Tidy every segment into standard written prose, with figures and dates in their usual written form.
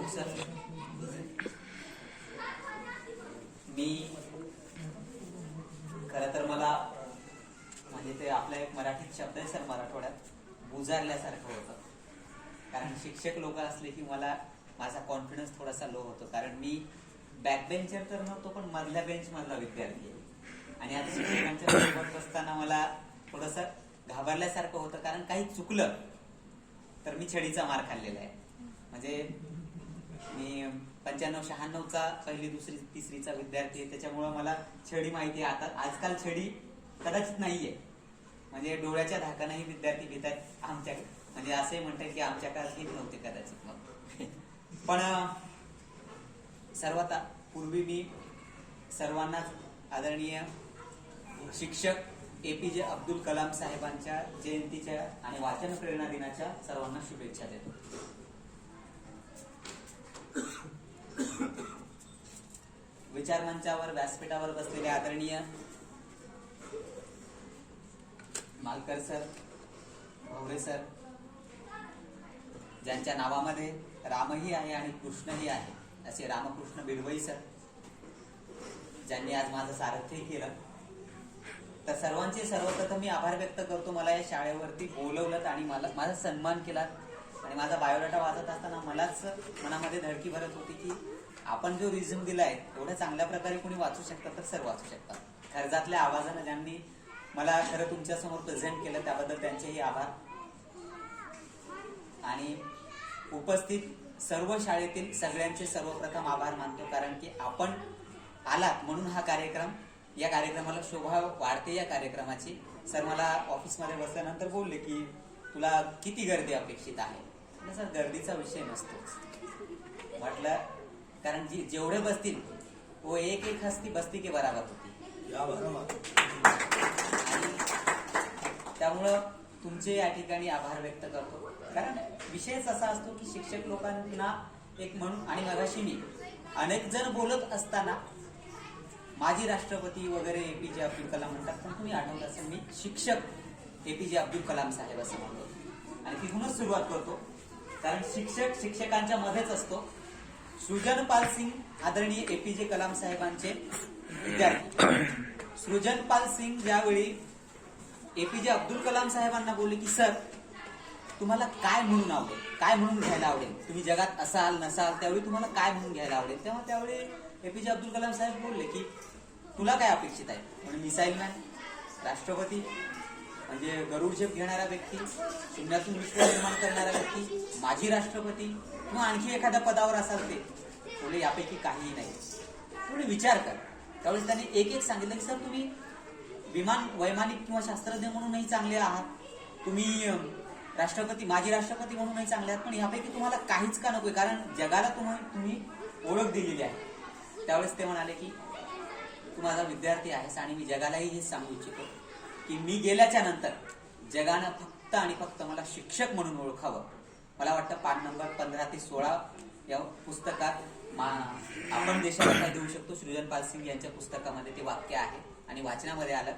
Sir, मी खरं तर मला म्हणजे ते आपला एक मराठीत शब्द आहे सर, मराठवाड्यात बुजारल्यासारखं होतं. कारण शिक्षक लोक असले की मला माझा कॉन्फिडन्स थोडासा लो होतो. कारण मी बॅक बेंचर तर नव्हतो, पण मधल्या बेंच मधला विद्यार्थी आहे. आणि आता शिक्षकांच्या सोबत बसताना मला थोडंसं घाबरल्यासारखं होतं. कारण काही चुकलं तर मी छडीचा मार खाल्लेला आहे. म्हणजे मी 95-96चा पहिली दुसरी तिसरीचा विद्यार्थी आहे. त्याच्यामुळं मला छडी माहिती आहे. आता आजकाल छडी कदाचित नाहीये. म्हणजे डोळ्याच्या धाकानेही विद्यार्थी घेतात आमच्याकडे. म्हणजे असे म्हणतात की आमच्या काळात घेत नव्हते कदाचित. मग पण सर्वात पूर्वी मी सर्वांनाच आदरणीय शिक्षक APJ अब्दुल कलाम साहेबांच्या जयंतीच्या आणि वाचन प्रेरणा दिनाच्या सर्वांना शुभेच्छा देतो. विचारमंचावर व्यासपीठावर बसलेले आदरणीय मालकर सर, भवरे सर, ज्यांच्या नावामध्ये रामही आहे आणि कृष्णही आहे, असे रामकृष्ण बिडवई सर, ज्यांनी आज माझं सारथ्य केलं. तर सर्वांचे सर्वप्रथम मी आभार व्यक्त करतो. मला या शाळेवरती बोलवलं आणि माझा सन्मान केला. आणि माझा बायोडाटा वाचत असताना मलाच मनामध्ये धडकी भरत होती की आपण जो रिझ्यूम दिलाय एवढ्या चांगल्या प्रकारे कोणी वाचू शकतात तर सर वाचू शकतात. कर्जातल्या आवाजानं ज्यांनी मला खरं तुमच्या समोर प्रेझेंट केलं त्याबद्दल त्यांचेही आभार. आणि उपस्थित सर्व शाळेतील सगळ्यांचे सर्वप्रथम आभार मानतो. कारण की आपण आलात म्हणून हा कार्यक्रम, या कार्यक्रमाला शोभा वाढते या कार्यक्रमाची. सर मला ऑफिसमध्ये बसल्यानंतर बोलले की तुला किती गर्दी अपेक्षित आहे. सर गर्दीचा विषय नसतोच म्हटलं, कारण जेवढे बसतील वो एक एक हस्ती बसती के बराबर होती. आणि त्यामुळं तुमचे या ठिकाणी आभार व्यक्त करतो. कारण विषयच असा असतो की शिक्षक लोकांना एक म्हणून, आणि मगाशी मी अनेक जण बोलत असताना माजी राष्ट्रपती वगैरे APJ अब्दुल कलाम म्हणतात, पण तुम्ही आठवत असेल मी शिक्षक APJ अब्दुल कलाम साहेब असं म्हणतो. आणि तिथूनच सुरुवात करतो. कारण शिक्षक शिक्षकांच्या मध्येच असतो. सृजनपाल सिंग आदरणीय APJ कलाम साहेबांचे विद्यार्थी. सृजनपाल सिंग ज्यावेळी APJ अब्दुल कलाम साहेबांना बोलले की सर तुम्हाला काय म्हणून आवडेल, काय म्हणून घ्यायला आवडेल, तुम्ही जगात असाल नसाल त्यावेळी तुम्हाला काय म्हणून घ्यायला आवडेल, तेव्हा त्यावेळी APJ अब्दुल कलाम साहेब बोलले की तुला काय अपेक्षित आहे. म्हणजे मिसाईल मॅन, राष्ट्रपती, म्हणजे गरुड झेप घेणारा व्यक्ती, शून्यातून विश्व निर्माण करणारा व्यक्ती, माजी राष्ट्रपती किंवा आणखी एखाद्या पदावर असाल ते बोले यापैकी काहीही नाही. तुम्ही विचार कर. त्यावेळेस त्यांनी एक एक सांगितलं की सर तुम्ही विमान वैमानिक किंवा शास्त्रज्ञ म्हणूनही चांगले आहात, तुम्ही राष्ट्रपती माजी राष्ट्रपती म्हणूनही चांगले आहात, पण यापैकी तुम्हाला काहीच का नकोय, कारण जगाला तुम्ही ओळख दिलेली आहे. त्यावेळेस ते म्हणाले की तू माझा विद्यार्थी आहेस आणि मी जगालाही हेच सांगू इच्छितो की मी गेल्याच्या नंतर जगानं फक्त आणि फक्त मला शिक्षक म्हणून ओळखावं. मला वाटतं पान नंबर 15 ते 16 या पुस्तकात आपण देशाला काय देऊ शकतो सृजनपाल सिंग यांच्या पुस्तकामध्ये ते वाक्य आहे. आणि वाचनामध्ये आलं,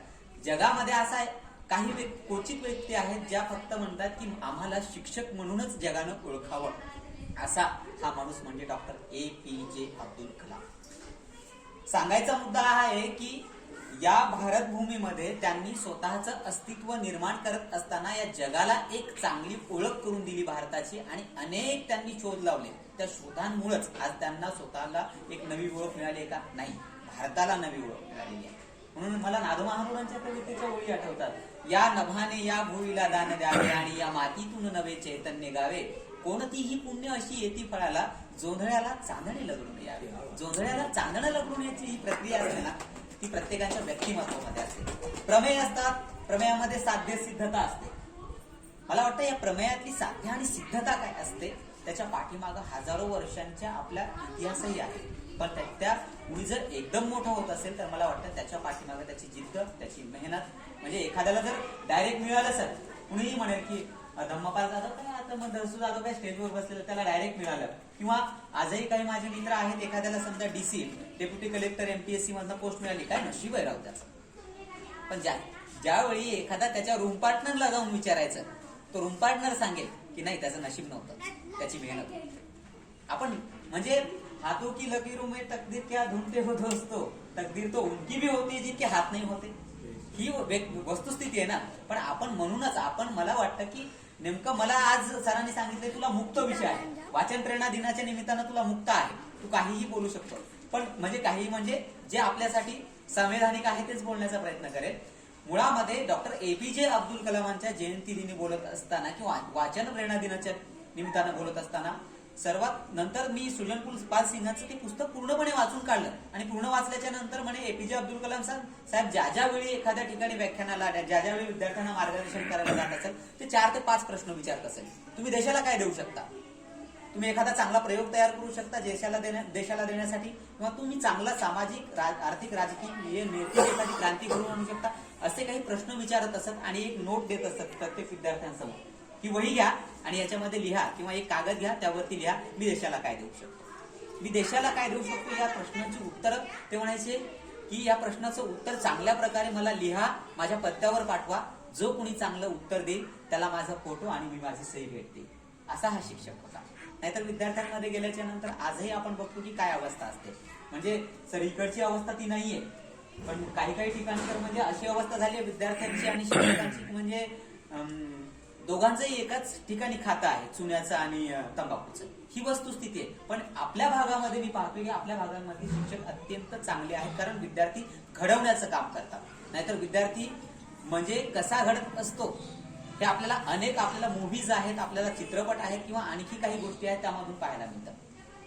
जगामध्ये असा काही क्वचित व्यक्ती आहेत ज्या फक्त म्हणतात की आम्हाला शिक्षक म्हणूनच जगानं ओळखावं. असा हा माणूस म्हणजे डॉक्टर APJ अब्दुल कलाम. सांगायचा मुद्दा हा आहे की या भारतभूमीमध्ये त्यांनी स्वतःचं अस्तित्व निर्माण करत असताना या जगाला एक चांगली ओळख करून दिली भारताची. आणि अनेक त्यांनी शोध लावले. त्या शोधांमुळेच आज त्यांना स्वतःला एक नवी ओळख मिळाली का? नाही, भारताला नवी ओळख मिळालेली आहे. म्हणून मला नादमहानुरांच्या कवितेच्या ओळी आठवतात. या नभाने या भुईला दान द्यावे आणि या मातीतून नवे चैतन्य गावे. कोणतीही पुण्य अशी येती फळाला, जोंधळ्याला चांदणे लगडून यावे. जोंधळ्याला चांदणं लगडून याची ही प्रक्रिया असते ना, ती प्रत्येकाच्या व्यक्तिमत्वामध्ये असते. प्रमेय असतात, प्रमेयामध्ये साध्य सिद्धता असते. मला वाटतं या प्रमेयातली साध्य आणि सिद्धता काय असते त्याच्या पाठीमागं हजारो वर्षांच्या आपल्या इतिहासही आहे. पण त्या मुली जर एकदम मोठा होत असेल तर मला वाटतं त्याच्या पाठीमागं त्याची जिद्द, त्याची मेहनत. म्हणजे एखाद्याला जर डायरेक्ट मिळालं सर, कुणीही म्हणेल की धम्मपाल जाधव काय, आता मग दर्शू जाधव काय स्टेजवर बसलेलं, त्याला डायरेक्ट मिळालं. किंवा आजही काही माझे मित्र आहेत, एखाद्याला समजा DC डेप्युटी कलेक्टर MPSC मधनं पोस्ट मिळाली, काय नशीब आहे राव त्याचं. पण ज्यावेळी एखादा त्याच्या रूम पार्टनरला जाऊन विचारायचं, तो रूम पार्टनर सांगेल की नाही त्याचं नशीब नव्हतं, त्याची मेहनत होती. आपण म्हणजे हाथों की लकीरों में तकदीर क्या ढूंढते हो दोस्तों, तकदीर तो उनकी भी होती है जिनके हात नाही होते, ही वस्तुस्थिती आहे ना. पण आपण म्हणूनच मला वाटतं की नेमकं मला आज सरांनी सांगितले तुला मुक्त विषय आहे, वाचन प्रेरणा दिनाच्या निमित्तानं तुला मुक्त आहे, तू काहीही बोलू शकतो. पण म्हणजे काही म्हणजे जे आपल्यासाठी संवैधानिक आहे तेच बोलण्याचा प्रयत्न करेल. मुळामध्ये डॉक्टर एपीजे अब्दुल कलामांच्या जयंती दिनी बोलत असताना किंवा वाचन प्रेरणा दिनाच्या निमित्तानं बोलत असताना सर्वात नंतर मी सृजनपूर पाल सिंगांचं ते पुस्तक पूर्णपणे वाचून काढलं आणि पूर्ण वाचल्याच्या नंतर म्हणे एपीजे अब्दुल कलाम साहेब ज्या वेळी एखाद्या ठिकाणी व्याख्यानाला ज्या वेळी विद्यार्थ्यांना मार्गदर्शन करायला जात असेल ते 4 ते 5 प्रश्न विचारत असेल. तुम्ही देशाला काय देऊ शकता, तुम्ही एखादा चांगला प्रयोग तयार करू शकता देशाला देण्यासाठी, किंवा तुम्ही चांगला सामाजिक आर्थिक राजकीय नैतिक एखादी क्रांती घडवून आणू शकता, असे काही प्रश्न विचारत असत आणि एक नोट देत असत प्रत्येक विद्यार्थ्यांसमोर की वही घ्या आणि याच्यामध्ये लिहा किंवा एक कागद घ्या त्यावरती लिहा मी देशाला काय देऊ शकतो, मी देशाला काय देऊ शकतो. या प्रश्नाची उत्तर ते म्हणायचे की या प्रश्नाचं उत्तर चांगल्या प्रकारे मला लिहा, माझ्या पत्त्यावर पाठवा, जो कोणी चांगलं उत्तर देईल त्याला माझा फोटो आणि मी माझी सही भेट देईल. असा हा शिक्षक होता. नाहीतर विद्यार्थ्यांमध्ये गेल्याच्या नंतर आजही आपण बघतो की काय अवस्था असते. म्हणजे सर इकडची अवस्था ती नाहीये, पण काही ठिकाणी तर म्हणजे अशी अवस्था झाली आहे विद्यार्थ्यांची आणि शिक्षकांची म्हणजे दोघांचंही एकाच ठिकाणी खातं आहे, चुन्याचं आणि तंबाखूचं. ही वस्तुस्थिती आहे. पण आपल्या भागामध्ये मी पाहतो की आपल्या भागांमध्ये शिक्षक अत्यंत चांगले आहेत, कारण विद्यार्थी घडवण्याचं काम करतात. नाहीतर विद्यार्थी म्हणजे कसा घडत असतो हे आपल्याला मूव्हीज आहेत, आपल्याला चित्रपट आहेत किंवा आणखी काही गोष्टी आहेत त्यामधून पाहायला मिळतात.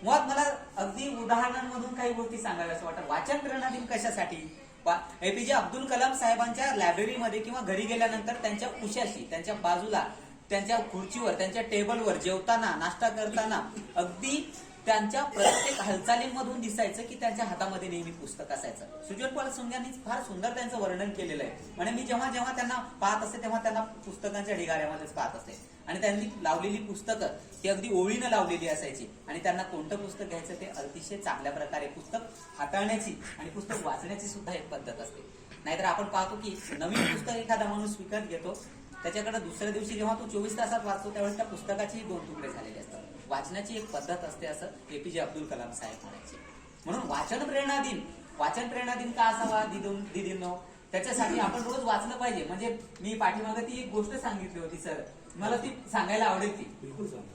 मुळात मला अगदी उदाहरणांमधून काही गोष्टी सांगाव्यास वाटतं. वाचन प्रेरणा दिन कशासाठी, एपीजे अब्दुल कलाम साहेबांच्या लायब्ररीमध्ये किंवा घरी गेल्यानंतर त्यांच्या उशाशी, त्यांच्या बाजूला, त्यांच्या खुर्चीवर, त्यांच्या टेबलवर जेवताना, नाश्ता करताना अगदी त्यांच्या प्रत्येक हालचालींमधून दिसायचं की त्यांच्या हातामध्ये नेहमी पुस्तक असायचं. सृजनपाल सिंगांनी फार सुंदर त्यांचं वर्णन केलेलं आहे. म्हणजे मी जेव्हा जेव्हा त्यांना पाहत असते तेव्हा त्यांना पुस्तकांच्या ढिगाऱ्यामध्येच पाहत असते आणि त्यांनी लावलेली पुस्तकं ती अगदी ओळीनं लावलेली असायची आणि त्यांना कोणतं पुस्तक घ्यायचं ते अतिशय चांगल्या प्रकारे पुस्तक हाताळण्याची आणि पुस्तक वाचण्याची सुद्धा एक पद्धत असते. नाहीतर आपण पाहतो की नवीन पुस्तक एखादा माणूस विकत घेतो, त्याच्याकडे दुसऱ्या दिवशी जेव्हा तो 24 तासात वाचतो त्यावेळेस त्या पुस्तकाची 2 तुकडे झालेले असतात. वाचण्याची एक पद्धत असते असं एपीजे अब्दुल कलाम साहेब म्हणायचे. म्हणून वाचन प्रेरणा दिन का असावा दिदींनो, त्याच्यासाठी आपण रोज वाचलं पाहिजे. म्हणजे मी पाठीमागे ती एक गोष्ट सांगितली होती सर, मला ती सांगायला आवडेल ती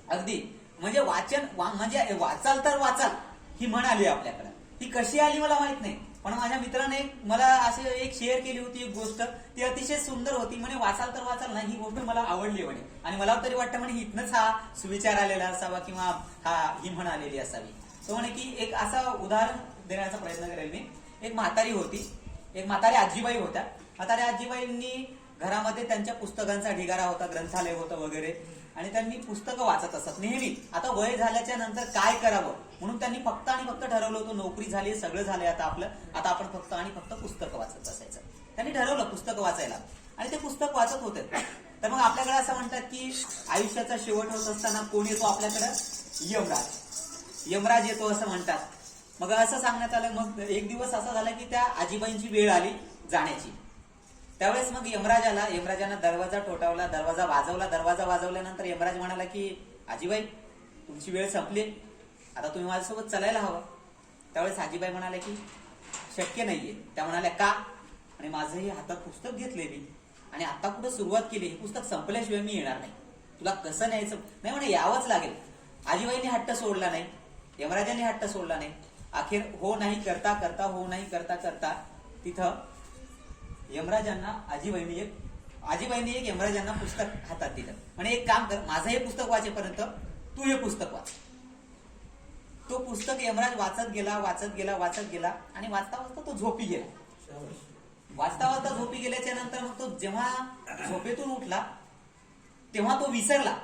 अगदी. म्हणजे म्हणजे वाचाल तर वाचाल ही म्हण आली आपल्याकडे. ती कशी आली मला माहित नाही, पण माझ्या मित्राने मला असे एक शेअर केली होती एक गोष्ट, ती अतिशय सुंदर होती. म्हणे वाचाल तर वाचाल ना, ही गोष्ट मला आवडली म्हणे आणि मला तरी वाटतं म्हणे इथनच हा सुविचार आलेला असावा किंवा ही म्हण आलेली असावी. तो म्हणे की एक असं उदाहरण देण्याचा प्रयत्न करेल मी. एक म्हातारी होती, एक म्हातारी आजीबाई होत्या. म्हातारी आजीबाईंनी घरामध्ये त्यांच्या पुस्तकांचा ढिगारा होता, ग्रंथालय होतं वगैरे, आणि त्यांनी पुस्तकं वाचत असत नेहमी. आता वय झाल्याच्या नंतर काय करावं म्हणून त्यांनी फक्त आणि फक्त ठरवलं होतं, नोकरी झाली, सगळं झालंय आता आपलं, आता आपण फक्त आणि फक्त पुस्तकं वाचत असायचं. त्यांनी ठरवलं पुस्तकं वाचायला आणि ते पुस्तक वाचत होते. तर मग आपल्याकडे असं म्हणतात की आयुष्याचा शेवट होत असताना कोण येतो आपल्याकडं, यमराज येतो असं म्हणतात. मग असं सांगण्यात आलं. मग एक दिवस असा झाला की त्या आजीबाईंची वेळ आली जाण्याची. त्यावेळेस मग यमराजानं दरवाजा ठोठावला, दरवाजा वाजवल्यानंतर यमराज म्हणाला की आजीबाई तुमची वेळ संपली, आता तुम्ही माझ्यासोबत चालायला हवं. त्यावेळेस आजीबाई म्हणाल्या की शक्य नाहीये. त्या म्हणाल्या का, आणि माझंही हातात पुस्तक घेतले मी आणि आता कुठं सुरुवात केली, हे पुस्तक संपल्याशिवाय मी येणार नाही, तुला कसं न्यायचं नाही म्हणे, यावंच लागेल. आजीबाईंनी हट्ट सोडला नाही, यमराजांनी हट्ट सोडला नाही. अखेर हो नाही करता तिथं यमराजांना आजीबाईंनी एक यमराजांना पुस्तक हातात दिलं. म्हणजे एक काम कर, माझं हे पुस्तक वाचेपर्यंत तू हे पुस्तक वाच. तो पुस्तक यमराज वाचत गेला आणि वाचता तो झोपी गेला. वाचता झोपी गेल्याच्या नंतर मग तो जेव्हा झोपेतून उठला तेव्हा तो विसरला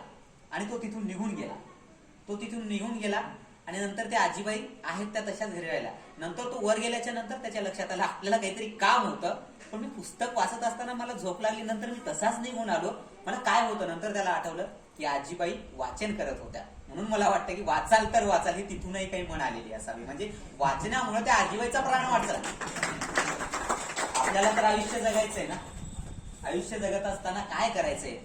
आणि तो तिथून निघून गेला. आणि नंतर त्या आजीबाई आहेत त्या तशाच घरी राहिल्या. नंतर तो वर गेल्याच्या नंतर त्याच्या लक्षात आलं आपल्याला काहीतरी काम होतं, पण मी पुस्तक वाचत असताना मला झोप लागली, नंतर मी तसाच निघून आलो, मला काय होतं. नंतर त्याला आठवलं की आजीबाई वाचन करत होत्या. म्हणून मला वाटतं की वाचाल तर वाचाल ही तिथूनही काही म्हण आलेली असावी. म्हणजे वाचण्यामुळे त्या आजीबाईचा प्राण वाचला. आपल्याला तर आयुष्य जगायचंय ना, आयुष्य जगत असताना काय करायचंय.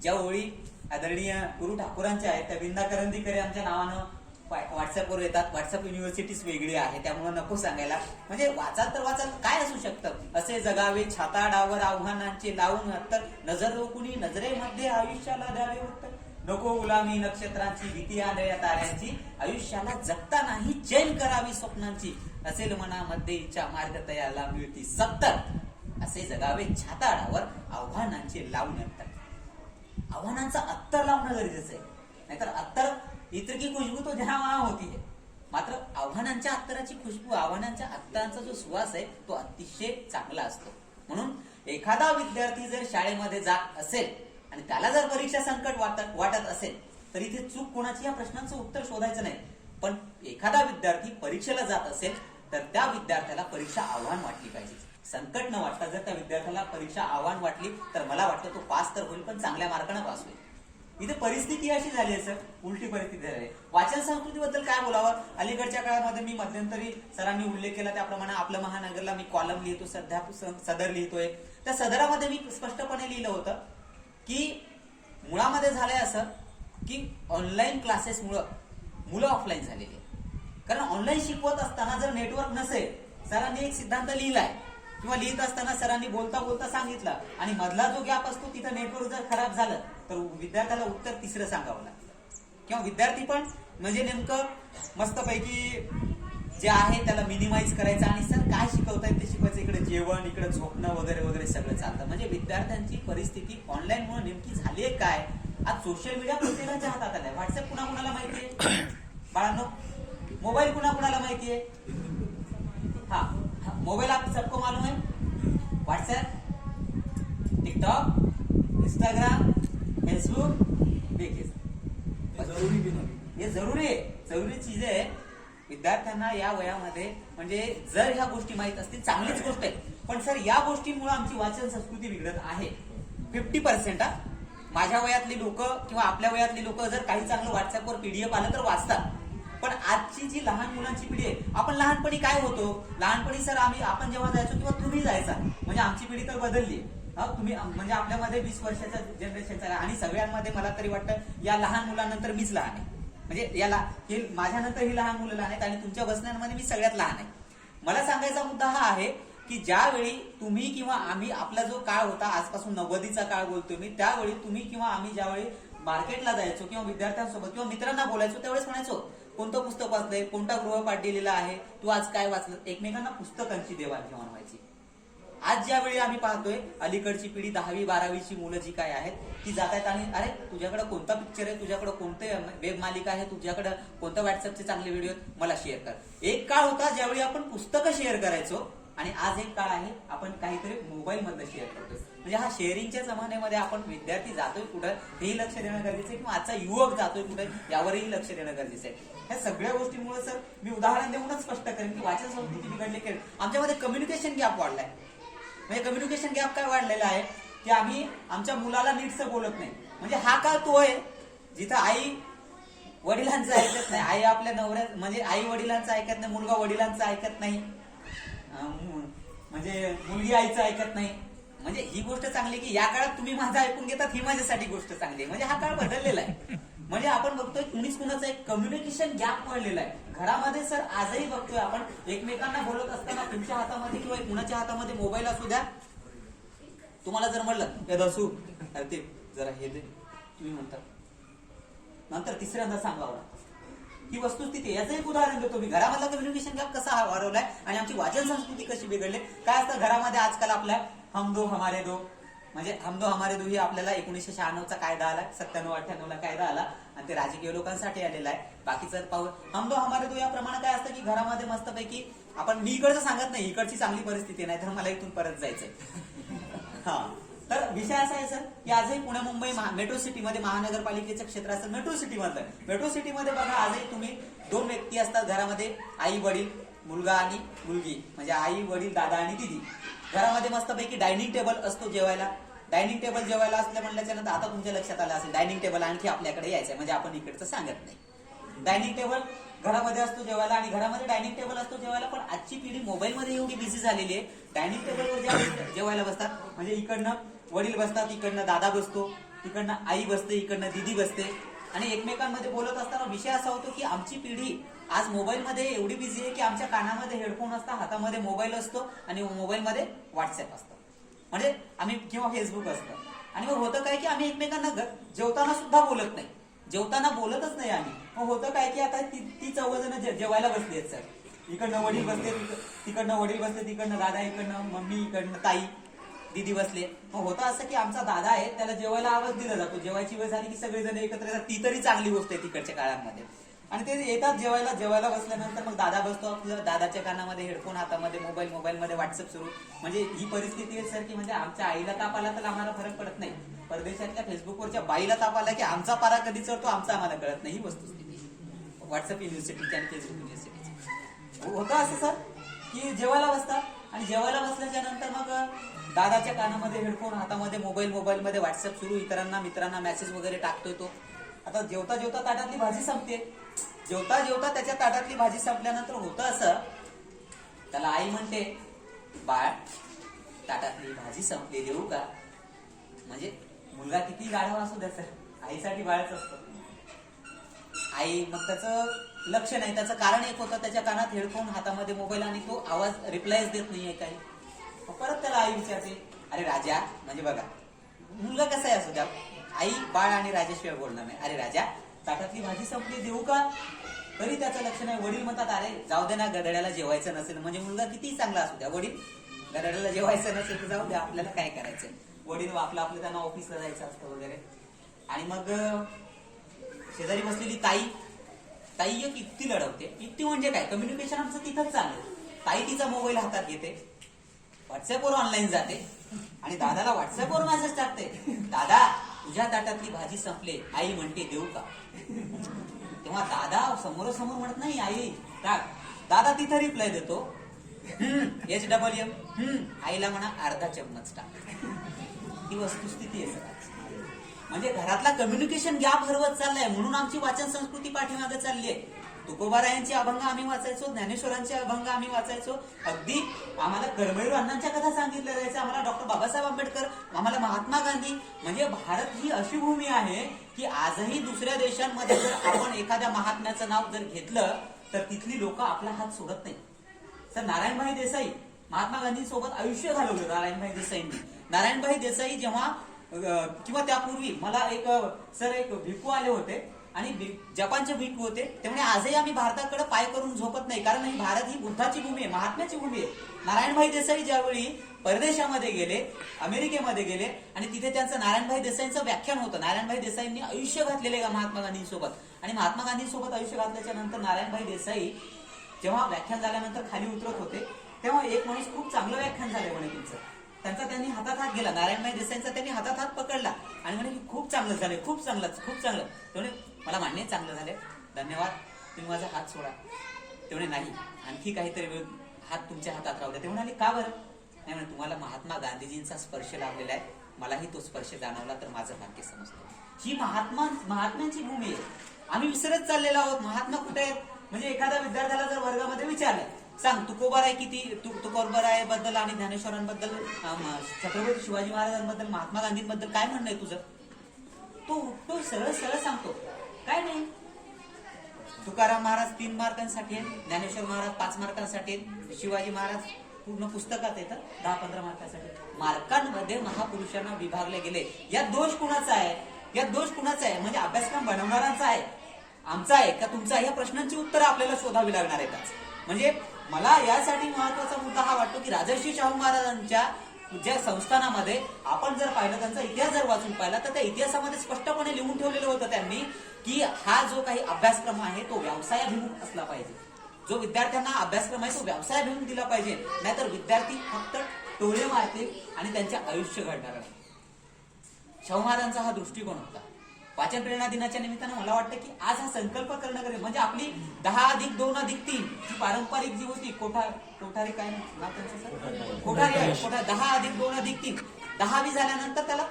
ज्या ओळी आदरणीय गुरु ठाकूरांच्या आहेत त्या विंदा करंदीकर यांच्या नावानं व्हॉट्सअपवर येतात. व्हॉट्सअप युनिव्हर्सिटीज वेगळी आहे, त्यामुळे नको सांगायला. म्हणजे वाचाल तर वाचाल काय असू शकतं. असे जगावे छाताडावर आव्हानांचे लावून तर नजर रोखुनी नजरेमध्ये आयुष्याला द्यावे उत्तर. नको गुलामी नक्षत्रांची भीती आंधळ्या ताऱ्यांची आयुष्याला जगतानाही चैन करावी स्वप्नांची. असेल मनामध्ये इच्छा मार्ग तयाला मिळती सत्तर. असे जगावे छाताडावर आव्हानांचे लावून तर. आव्हानांचा अत्तर लावणं गरजेचं आहे, नाहीतर अत्तर इतर की खुशबू तो जहां वहां होती है. मात्र आव्हानांच्या अत्तराची खुशबू, आव्हानांच्या अत्तरांचा जो सुवास आहे तो अतिशय चांगला असतो. म्हणून एखादा विद्यार्थी जर शाळेमध्ये जात असेल आणि त्याला जर परीक्षा संकट वाटत असेल तर इथे चूक कोणाची या प्रश्नांचं उत्तर शोधायचं नाही. पण एखादा विद्यार्थी परीक्षेला जात असेल तर त्या विद्यार्थ्याला परीक्षा आव्हान वाटली पाहिजे. संकट न वाटता जर त्या विद्यार्थ्याला परीक्षा आव्हान वाटली तर मला वाटतं तो पास तर होईल, पण चांगल्या मार्काने पास होईल. इथे परिस्थिती अशी झाली आहे सर, उलटी परिस्थिती झाली आहे. वाचन संस्कृतीबद्दल काय बोलावं. अलीकडच्या काळामध्ये मी मध्यंतरी सरांनी उल्लेख केला त्याप्रमाणे आपलं महानगरला मी कॉलम लिहितो, सध्या सदर लिहितोय. त्या सदरामध्ये मी स्पष्टपणे लिहिलं होतं की मुळामध्ये झालंय असं की ऑनलाईन क्लासेसमुळं मुलं ऑफलाईन झालेली आहे. कारण ऑनलाईन शिकवत असताना जर नेटवर्क नसेल, सरांनी एक सिद्धांत लिहिलाय किंवा लिहित असताना सरांनी बोलता बोलता सांगितलं आणि मधला जो गॅप असतो तिथं नेटवर्क जर खराब झालं तर विद्यार्थ्याला उत्तर तिसरं सांगावं लागतं. किंवा विद्यार्थी पण म्हणजे नेमकं मस्तपैकी जे आहे त्याला मिनिमाइज करायचं आणि सर काय शिकवतायत ते शिकवायचं. इकडे जेवण, इकडे झोपणं वगैरे वगैरे सगळं चालतं. म्हणजे विद्यार्थ्यांची परिस्थिती ऑनलाईन मुळे नेमकी झाली आहे काय. आज सोशल मीडिया प्रत्येकाच्या हातात आलाय. व्हॉट्सअप कुणाकुणाला माहितीये बाळांनो, मोबाईल कुणाकुणाला माहितीये. हा मोबाइल आप सबको मालूम है. व्हाट्सएप, टिकटॉक, इंस्टाग्राम, फेसबुक, देखिए जरूरी भी नाही, हे जरूरी आहे. जरूरी चीज आहे. विद्यार्थ्यांना या वयामध्ये म्हणजे जर ह्या गोष्टी माहित असतील चांगलीच गोष्ट आहे. पण सर या गोष्टींमुळे आमची वाचन संस्कृती बिघडत आहे. 50% माझ्या वयातली लोक किंवा आपल्या वयातली लोक जर काही चांगलं व्हॉट्सअपवर पीडीएफ आलं तर वाचतात. पण आजची जी लहान मुलांची पिढी आहे, आपण लहानपणी काय होतो, लहानपणी सर आपण जेव्हा जायचो किंवा तुम्ही जायचा, म्हणजे आमची पिढी तर बदलली. तुम्ही म्हणजे आपल्यामध्ये 20 वर्षाच्या जनरेशनचा आणि सगळ्यांमध्ये मला तरी वाटतं या लहान मुलांनंतर मीच लहान आहे. म्हणजे याला हे माझ्यानंतर ही लहान मुलं लहान आहेत आणि तुमच्या बसण्यामध्ये मी सगळ्यात लहान आहे. मला सांगायचा मुद्दा हा आहे की ज्यावेळी तुम्ही किंवा आम्ही, आपला जो काळ होता आजपासून 90चा काळ बोलतोय मी, त्यावेळी तुम्ही किंवा आम्ही ज्यावेळी मार्केटला जायचो किंवा विद्यार्थ्यांसोबत किंवा मित्रांना बोलायचो त्यावेळेस म्हणायचो कोणतं पुस्तक वाचलंय, कोणता गृहपाठ दिलेला आहे, तू आज काय वाचलं. एकमेकांना पुस्तकांची देवाणघेवाण व्हायची. आज ज्यावेळी आम्ही पाहतोय अलीकडची पिढी 10वी 12वीची मुलं जी काय आहेत ती जात आहेत आणि अरे तुझ्याकडे कोणता पिक्चर आहे, तुझ्याकडे कोणते वेब मालिका आहे, तुझ्याकडे कोणत्या व्हॉट्सअपचे चांगले व्हिडिओ आहेत, मला शेअर कर. एक काळ होता ज्यावेळी आपण पुस्तकं शेअर करायचो आणि आज एक काळ आहे आपण काहीतरी मोबाईल मधलं शेअर करतोय. म्हणजे हा शेअरिंगच्या जमान्यामध्ये आपण विद्यार्थी जातोय कुठं हेही लक्ष देणं गरजेचं आहे किंवा आजचा युवक जातोय कुठं यावरही लक्ष देणं गरजेचं आहे. ह्या सगळ्या गोष्टींमुळे सर मी उदाहरण देऊनच स्पष्ट करेन की वाचन संस्कृती बिघडली की आमच्यामध्ये कम्युनिकेशन गॅप वाढलाय. म्हणजे कम्युनिकेशन गॅप काय वाढलेला आहे की आम्ही आमच्या मुलाला नीटसं बोलत नाही. म्हणजे हा काळ तो आहे जिथं आई वडिलांचं ऐकत नाही, आई आपल्या नवऱ्या म्हणजे आई वडिलांचं ऐकत नाही, मुलगा वडिलांचं ऐकत नाही, म्हणजे मुलगी आईचं ऐकत नाही. म्हणजे ही गोष्ट चांगली की या काळात तुम्ही माझं ऐकून घेतात, ही माझ्यासाठी गोष्ट चांगली आहे. म्हणजे हा काळ बदललेला आहे. म्हणजे आपण बघतोय कुणीच कुणाचा एक कम्युनिकेशन गॅप वाढलेला आहे. घरामध्ये सर आजही बघतोय आपण एकमेकांना बोलत असताना तुमच्या हातामध्ये किंवा कुणाच्या हातामध्ये मोबाईल असू द्या, तुम्हाला जर म्हणलं हे दसू अरे ते जरा हे दे, तुम्ही म्हणतात नंतर तिसऱ्यांदा सांगावं. ही वस्तुस्थिती. याचं एक उदाहरण देतो मी. घरामधला कम्युनिकेशन गॅप कसा वाढवलाय आणि आमची वाचन संस्कृती कशी बिघडली. काय असतं घरामध्ये आजकाल आपल्या हम दो हमारे दो, म्हणजे हम दो हमारे दो ही आपल्याला 1996चा कायदा आला, 97-98ला कायदा आला आणि ते राजकीय लोकांसाठी आलेला आहे. बाकीचं पाहू हम दो हमारे दो या प्रमाणे काय असतं की घरामध्ये मस्तपैकी आपण, मी इकडचं सांगत नाही, इकडची चांगली परिस्थिती नाही तर मला इथून परत जायचंय. हा तर विषय असा आहे सर की आजही पुणे मुंबई मेट्रो सिटीमध्ये महानगरपालिकेचं क्षेत्र असतं. मेट्रो सिटीमधलं, मेट्रो सिटीमध्ये बघा आजही तुम्ही 2 व्यक्ती असतात घरामध्ये, आई वडील, मुलगा आणि मुलगी, म्हणजे आई वडील दादा आणि दिदी. घरामध्ये मस्तपैकी डायनिंग टेबल असतो जेवायला. डायनिंग टेबल जेवायला असल्या म्हणल्याच्या नंतर आता तुमच्या लक्षात आलं असेल डायनिंग टेबल आणखी आपल्याकडे यायचंय, म्हणजे आपण इकडचं सांगत नाही. डायनिंग टेबल घरामध्ये असतो जेवायला आणि घरामध्ये डायनिंग टेबल असतो जेवायला. पण आजची पिढी मोबाईलमध्ये एवढी बिझी झालेली आहे. डायनिंग टेबलवर जेवायला बसतात म्हणजे इकडनं वडील बसतात, इकडनं दादा बसतो, इकडनं आई बसते, इकडनं दिदी बसते आणि एकमेकांमध्ये बोलत असताना विषय असा होतो की आमची पिढी आज मोबाईलमध्ये एवढी बिझी आहे की आमच्या कानामध्ये हेडफोन असतात, हातामध्ये मोबाईल असतो आणि मोबाईलमध्ये व्हॉट्सअप असतं, म्हणजे आम्ही किंवा फेसबुक असतं. आणि मग होतं काय की आम्ही एकमेकांना जेवताना सुद्धा बोलत नाही, जेवताना बोलतच नाही आम्ही. मग होतं काय की आता ती चौघजण जेवायला बसली आहेत सर, इकडनं वडील बसले, तिकडनं वडील बसले, तिकडनं दादा, इकडनं मम्मी, इकडनं ताई, दीदी बसले. मग होतं असं की आमचा दादा आहे, त्याला जेवायला आवाज दिला जातो, जेवायची वेळ झाली की सगळेजण एकत्र येतात, ती तरी चांगली गोष्ट आहे तिकडच्या काळामध्ये. आणि ते येतात जेवायला बसल्यानंतर मग दादा बसतो, आपलं दादाच्या कानामध्ये हेडफोन, हातामध्ये मोबाईल, मोबाईलमध्ये व्हॉट्सअप सुरू. म्हणजे ही परिस्थिती आहे सर की म्हणजे आमच्या आईला ताप आला तर आम्हाला फरक पडत नाही, परदेशातल्या फेसबुकवरच्या बाईला ताप आला की आमचा पारा कधी चढतो आमचा आम्हाला कळत नाही. ही वस्तुस्थिती व्हॉट्सअप युनिव्हर्सिटीची आणि फेसबुक युनिव्हर्सिटीची. होतं असं सर की जेवायला बसतात आणि जेवायला बसल्याच्या नंतर मग दादाच्या कानामध्ये हेडफोन, हातामध्ये मोबाईल, मोबाईलमध्ये व्हॉट्सअप सुरू, इतरांना मित्रांना मेसेज वगैरे टाकतोय तो. आता जेवता जेवता ताटातली भाजी संपते, जेवता जेवता त्याच्या ताटातली भाजी संपल्यानंतर होतं असं, त्याला आई म्हणते, बाळ ताटातली भाजी संपली, देऊ का? म्हणजे मुलगा किती गाढवा असू द्या सर, आईसाठी बाळच असतो. आई मग त्याचं लक्ष नाही, त्याचं कारण एक होतं, त्याच्या कानात हेडफोन, हातामध्ये मोबाईल आणि तो आवाज रिप्लायच देत नाहीये काही. परत त्याला आई विचारते, अरे राजा, म्हणजे बघा मुलगा कसा आहे असू द्या, आई बाळ आणि राजाशिवाय बोलणार नाही, अरे राजा ताटातली भाजी संपली, देऊ का? तरी त्याचं लक्ष नाही. वडील म्हणतात, अरे जाऊ दे ना, गधड्याला जेवायचं नसेल, म्हणजे मुलगा किती चांगला असू द्या, वडील गधड्याला जेवायचं नसेल तर जाऊ द्या, आपल्याला काय करायचं. वडील आपलं त्यांना ऑफिसला जायचं असतं वगैरे. आणि मग शेजारी बसलेली ताई एक युक्ती लढवते. युक्ती म्हणजे काय, कम्युनिकेशन आमचं तिथंच चाललं. ताई तिचा मोबाईल हातात घेते, व्हॉट्सअपवर ऑनलाईन जाते आणि दादाला व्हॉट्सअपवर मेसेज टाकते, दादा तुझ्या ताटातली भाजी संपले, आई म्हणते देऊ का? तेव्हा दादा समोरासमोर म्हणत नाही आई टाक, दादा तिथं रिप्लाय देतो, HWM, आईला म्हणा अर्धा चम्मच टाक. ही वस्तुस्थिती आहे सर. म्हणजे घरातला कम्युनिकेशन गॅप हरवत चाललाय, म्हणून आमची वाचन संस्कृती पाठीमागे चालली आहे. तुकोबारायांचे अभंग आम्ही वाचायचो, ज्ञानेश्वरांचे अभंग आम्ही वाचायचो, अगदी आम्हाला कर्मवीर अण्णांच्या कथा सांगितल्या जायच्या, आम्हाला डॉक्टर बाबासाहेब आंबेडकर, आम्हाला महात्मा गांधी. म्हणजे भारत ही अशी भूमी आहे की आजही दुसऱ्या देशांमध्ये जर आपण एखाद्या महात्म्याचं नाव जर घेतलं तर तिथली लोक आपला हात सोडत नाही. सर नारायणभाई देसाई महात्मा गांधींसोबत आयुष्य घालवलं नारायणभाई देसाईंनी. नारायणभाई देसाई जेव्हा किंवा त्यापूर्वी मला एक भिक्खू आले होते आणि जपानचे भिक्खू होते, त्यामुळे आजही आम्ही भारताकडे पाय करून झोपत नाही, कारण ही भारत ही बुद्धाची भूमी आहे, महात्म्याची भूमी आहे. नारायणभाई देसाई ज्यावेळी परदेशामध्ये गेले, अमेरिकेमध्ये गेले आणि तिथे त्यांचं नारायणभाई देसाईंचं व्याख्यान होतं. नारायणभाई देसाईंनी आयुष्य घातलेले का महात्मा गांधींसोबत, आणि महात्मा गांधींसोबत आयुष्य घातल्याच्या नंतर नारायणभाई देसाई जेव्हा व्याख्यान झाल्यानंतर खाली उतरत होते तेव्हा एक माणूस, खूप चांगलं व्याख्यान झालं म्हणे तुमचं, त्यांनी हातात हात गेला, नारायणभाई देसाईंचा त्यांनी हातात हात पकडला आणि म्हणे की खूप चांगलं झालं, खूप चांगलं. तेवढे मला मान्य चांगलं झालं, धन्यवाद, तुम्ही माझा हात सोडा. तेवढे नाही, आणखी काहीतरी हात तुमच्या हातात राहू द्या. ते म्हणाले का बरं? नाही म्हणे, तुम्हाला महात्मा गांधीजींचा स्पर्श लाभलेला आहे, मलाही तो स्पर्श जाणवला तर माझं भाग्य समजतो. ही महात्म्यांची भूमी आहे. आम्ही विसरत चाललेलो आहोत. महात्मा कुठे आहेत? म्हणजे एखाद्या विद्यार्थ्याला जर वर्गामध्ये विचारलं, सांग तुकोबाराय किती, तुकोबाराय बद्दल आणि ज्ञानेश्वरांबद्दल, छत्रपती शिवाजी महाराजांबद्दल, महात्मा गांधींबद्दल काय म्हणणं आहे तुझं, तो सरळ सांगतो, काय नाही. तुकाराम महाराज 3 मार्कांसाठी आहेत, ज्ञानेश्वर महाराज 5 मार्कांसाठी आहेत, शिवाजी महाराज पूर्ण पुस्तकात येतात 10-15 मार्कांसाठी. मार्कांमध्ये महापुरुषांना विभागले गेले. यात दोष कुणाचा आहे? म्हणजे अभ्यासक्रम बनवणाऱ्यांचा आहे, आमचा आहे का तुमचा आहे? या प्रश्नांची उत्तरं आपल्याला शोधावी लागणार आहेत. म्हणजे मला यासाठी महत्वाचा मुद्दा हा वाटतो की राजर्षी शाहू महाराजांच्या ज्या संस्थानामध्ये आपण जर पाहिलं, त्यांचा इतिहास जर वाचून पाहिला तर त्या इतिहासामध्ये स्पष्टपणे लिहून ठेवलेलं होतं त्यांनी की हा जो काही अभ्यासक्रम आहे तो व्यवसायाभिमुख असला पाहिजे. जो विद्यार्थ्यांना अभ्यासक्रम आहे तो व्यवसायाभिमुख दिला पाहिजे, नाहीतर विद्यार्थी फक्त टोळे मारतील आणि त्यांचे आयुष्य घडणार नाही. शाहू महाराजांचा हा दृष्टिकोन होता. वाचन प्रेरणा दिनाच्या निमित्तानं मला वाटतं की आज हा संकल्प करणं गरजेचं, म्हणजे आपली 10+2+3 जी पारंपरिक जी होती, कोठारी काय नाव त्यांचं सर, कोठारी 10+2+3, 10वी झाल्यानंतर त्याला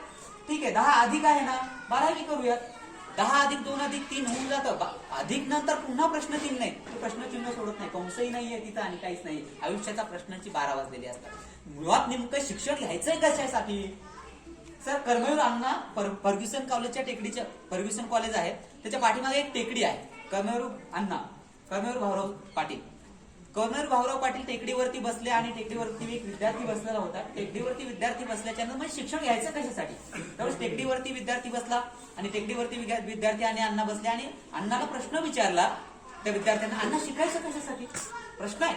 ठीक आहे 10 अधिक आहे ना 12वी करूयात. 10+2+3 होऊन जातं. अधिक नंतर पुन्हा प्रश्न चिन्ह नाही, तो प्रश्नचिन्ह सोडत नाही, कंसही नाहीये तिथं आणि काहीच नाही. आयुष्याच्या प्रश्नांची 12 वाजलेली असतात. मुळात नेमकं शिक्षण घ्यायचंय कशासाठी? सर कर्मवीर अण्णा फर्ग्युसन कॉलेजच्या टेकडीच्या फर्ग्युसन कॉलेज आहे त्याच्या पाठीमागे एक टेकडी आहे कर्मवीर भाऊराव पाटील. कर्मवीर भाऊराव पाटील टेकडीवरती बसले आणि टेकडीवरती एक विद्यार्थी बसलेला होता. टेकडीवरती विद्यार्थी बसल्याच्या नंतर म्हणजे शिक्षण घ्यायचं कशासाठी. त्यावेळेस टेकडीवरती विद्यार्थी बसला आणि टेकडीवरती विद्यार्थी आणि अण्णा बसले आणि अण्णाला प्रश्न विचारला त्या विद्यार्थ्यांना, अण्णा शिकायचं कशासाठी प्रश्न आहे.